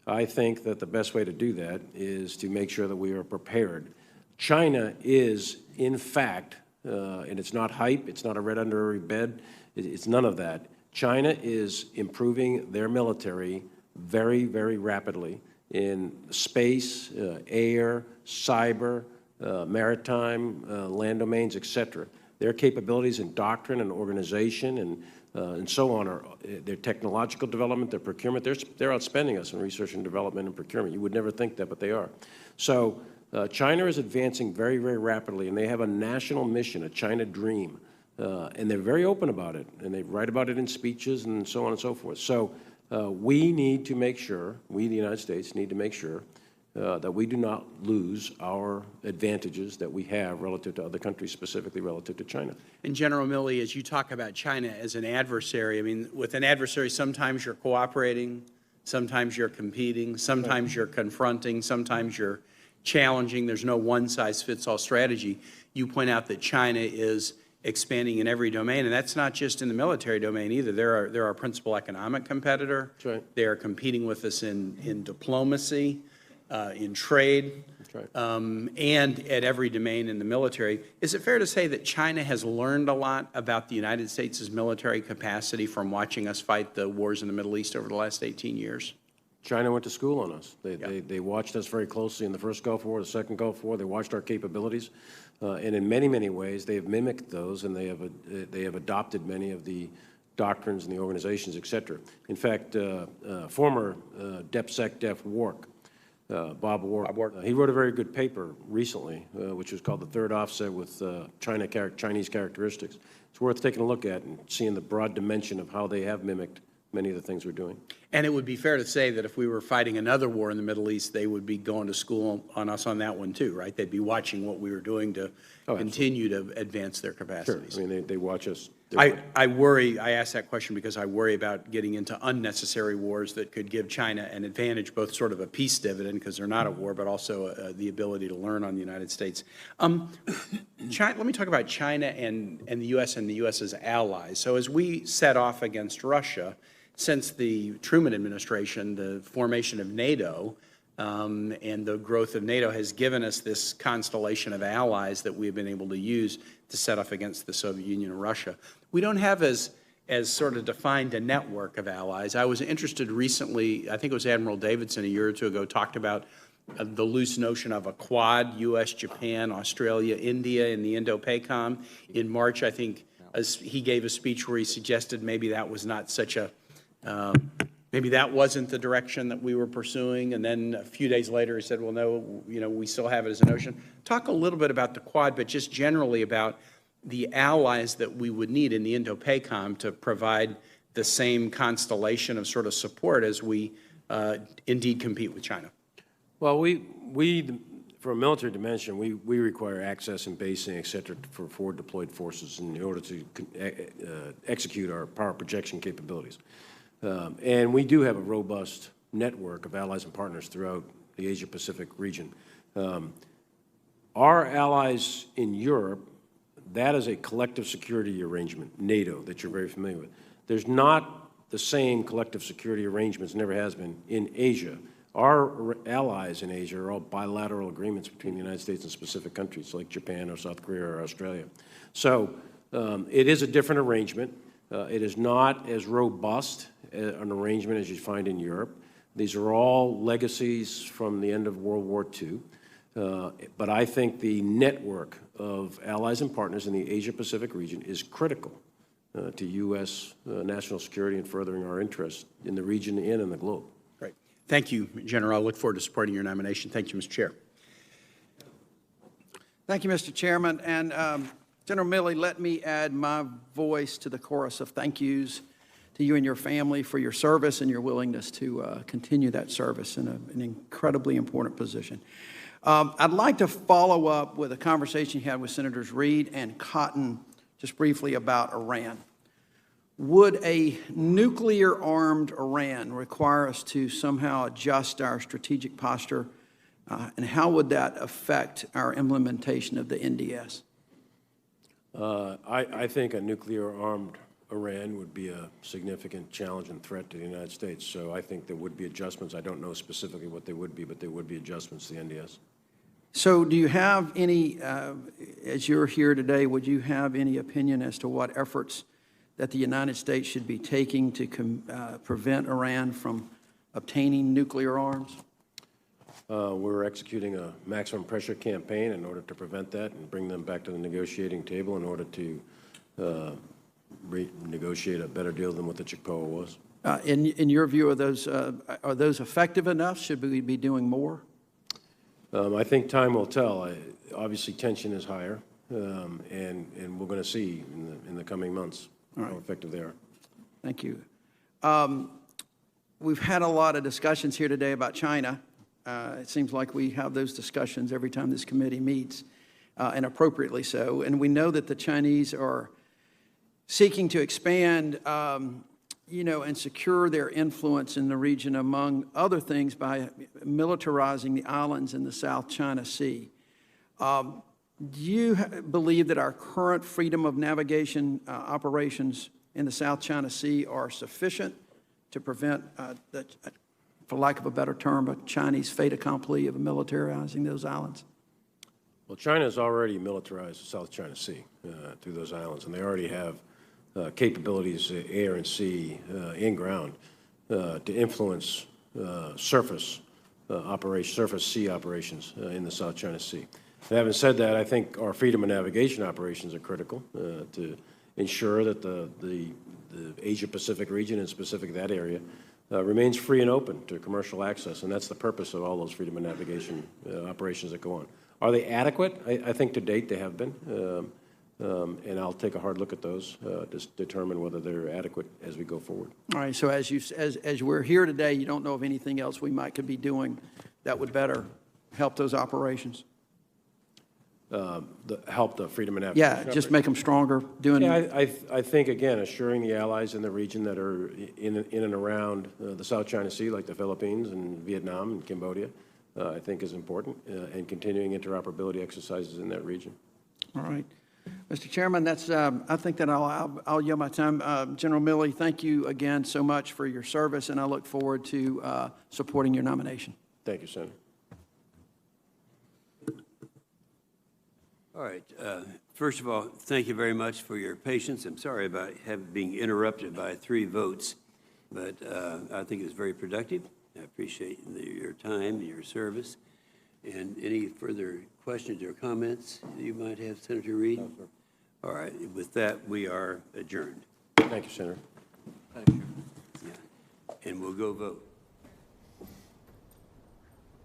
I think that the best way to do that is to make sure that we are prepared. China is, in fact, and it's not hype, it's not a red under every bed, it's none of that. China is improving their military very, very rapidly in space, air, cyber, maritime, land domains, et cetera. Their capabilities in doctrine and organization and so on are their technological development, their procurement. They're outspending us in research and development and procurement. You would never think that, but they are. So China is advancing very, very rapidly, and they have a national mission, a China dream, and they're very open about it, and they write about it in speeches and so on and so forth. So we need to make sure, we, the United States, need to make sure that we do not lose our advantages that we have relative to other countries, specifically relative to China. And General Milley, as you talk about China as an adversary, I mean, with an adversary, sometimes you're cooperating, sometimes you're competing, sometimes you're confronting, sometimes you're challenging. There's no one-size-fits-all strategy. You point out that China is expanding in every domain, and that's not just in the military domain either. They're our principal economic competitor. That's right. They are competing with us in diplomacy, in trade, and at every domain in the military. Is it fair to say that China has learned a lot about the United States' military capacity from watching us fight the wars in the Middle East over the last 18 years? China went to school on us. They watched us very closely in the first Gulf War, the second Gulf War. They watched our capabilities, and in many, many ways, they have mimicked those, and they have adopted many of the doctrines and the organizations, et cetera. In fact, former DepSecDef Wark, Bob Wark, he wrote a very good paper recently, which was called The Third Offset with Chinese Characteristics. It's worth taking a look at and seeing the broad dimension of how they have mimicked many of the things we're doing. And it would be fair to say that if we were fighting another war in the Middle East, they would be going to school on us on that one too, right? They'd be watching what we were doing to continue to advance their capacities. Sure. I mean, they watch us. I worry, I ask that question because I worry about getting into unnecessary wars that could give China an advantage, both sort of a peace dividend, because they're not at war, but also the ability to learn on the United States. Let me talk about China and the U.S. and the U.S.'s allies. So as we set off against Russia, since the Truman administration, the formation of NATO and the growth of NATO has given us this constellation of allies that we've been able to use to set off against the Soviet Union and Russia. We don't have as sort of defined a network of allies. I was interested recently, I think it was Admiral Davidson a year or two ago, talked about the loose notion of a quad, U.S., Japan, Australia, India, in the Indo-PACOM. In March, I think, he gave a speech where he suggested maybe that was not such a maybe that wasn't the direction that we were pursuing, and then a few days later he said, well, no, we still have it as a notion. Talk a little bit about the Quad, but just generally about the allies that we would need in the Indo-PACOM to provide the same constellation of sort of support as we indeed compete with China. Well, we for a military dimension, we require access and basing, et cetera, for forward deployed forces in order to execute our power projection capabilities. And we do have a robust network of allies and partners throughout the Asia-Pacific region. Our allies in Europe, that is a collective security arrangement, NATO, that you're very familiar with. There's not the same collective security arrangements, never has been, in Asia. Our allies in Asia are all bilateral agreements between the United States and specific countries like Japan or South Korea or Australia. So it is a different arrangement. It is not as robust an arrangement as you find in Europe. These are all legacies from the end of World War II. But I think the network of allies and partners in the Asia-Pacific region is critical to U.S. national security and furthering our interests in the region and in the globe. Great. Thank you, General. I look forward to supporting your nomination. Thank you, Mr. Chair. Thank you, Mr. Chairman. And General Milley, let me add my voice to the chorus of thank yous to you and your family for your service and your willingness to continue that service in an incredibly important position. I'd like to follow up with a conversation you had with Senators Reid and Cotton just briefly about Iran. Would a nuclear-armed Iran require us to somehow adjust our strategic posture, and how would that affect our implementation of the NDS? I think a nuclear-armed Iran would be a significant challenge and threat to the United States. So I think there would be adjustments. I don't know specifically what they would be, but there would be adjustments to the NDS. So do you have any, as you're here today, would you have any opinion as to what efforts that the United States should be taking to prevent Iran from obtaining nuclear arms? We're executing a maximum pressure campaign in order to prevent that and bring them back to the negotiating table in order to negotiate a better deal than what the Chickasaw was. In your view, are those effective enough? Should we be doing more? I think time will tell. Obviously, tension is higher, and we're going to see in the coming months how effective they are. Thank you. We've had a lot of discussions here today about China. It seems like we have those discussions every time this committee meets, and appropriately so. And we know that the Chinese are seeking to expand and secure their influence in the region, among other things, by militarizing the islands in the South China Sea. Do you believe that our current freedom of navigation operations in the South China Sea are sufficient to prevent, for lack of a better term, a Chinese fait accompli of militarizing those islands? Well, China has already militarized the South China Sea through those islands, and they already have capabilities, air and sea, and ground, to influence surface sea operations in the South China Sea. Having said that, I think our freedom of navigation operations are critical to ensure that the Asia-Pacific region, and specifically that area, remains free and open to commercial access, and that's the purpose of all those freedom of navigation operations that go on. Are they adequate? I think to date they have been. And I'll take a hard look at those to determine whether they're adequate as we go forward. All right, so as we're here today, you don't know of anything else we could be doing that would better help those operations? Help the freedom of navigation. Yeah, just make them stronger. I think, again, assuring the allies in the region that are in and around the South China Sea, like the Philippines and Vietnam and Cambodia, I think is important, and continuing interoperability exercises in that region. All right. Mr. Chairman, that's, I think that I'll yield my time. General Milley, thank you again so much for your service, and I look forward to supporting your nomination. Thank you, Senator. All right. First of all, thank you very much for your patience. I'm sorry about being interrupted by 3 votes, but I think it was very productive. I appreciate your time and your service. And any further questions or comments you might have, Senator Reid? No, sir. All right. With that, we are adjourned. Thank you, Senator. Thank you. Yeah. And we'll go vote.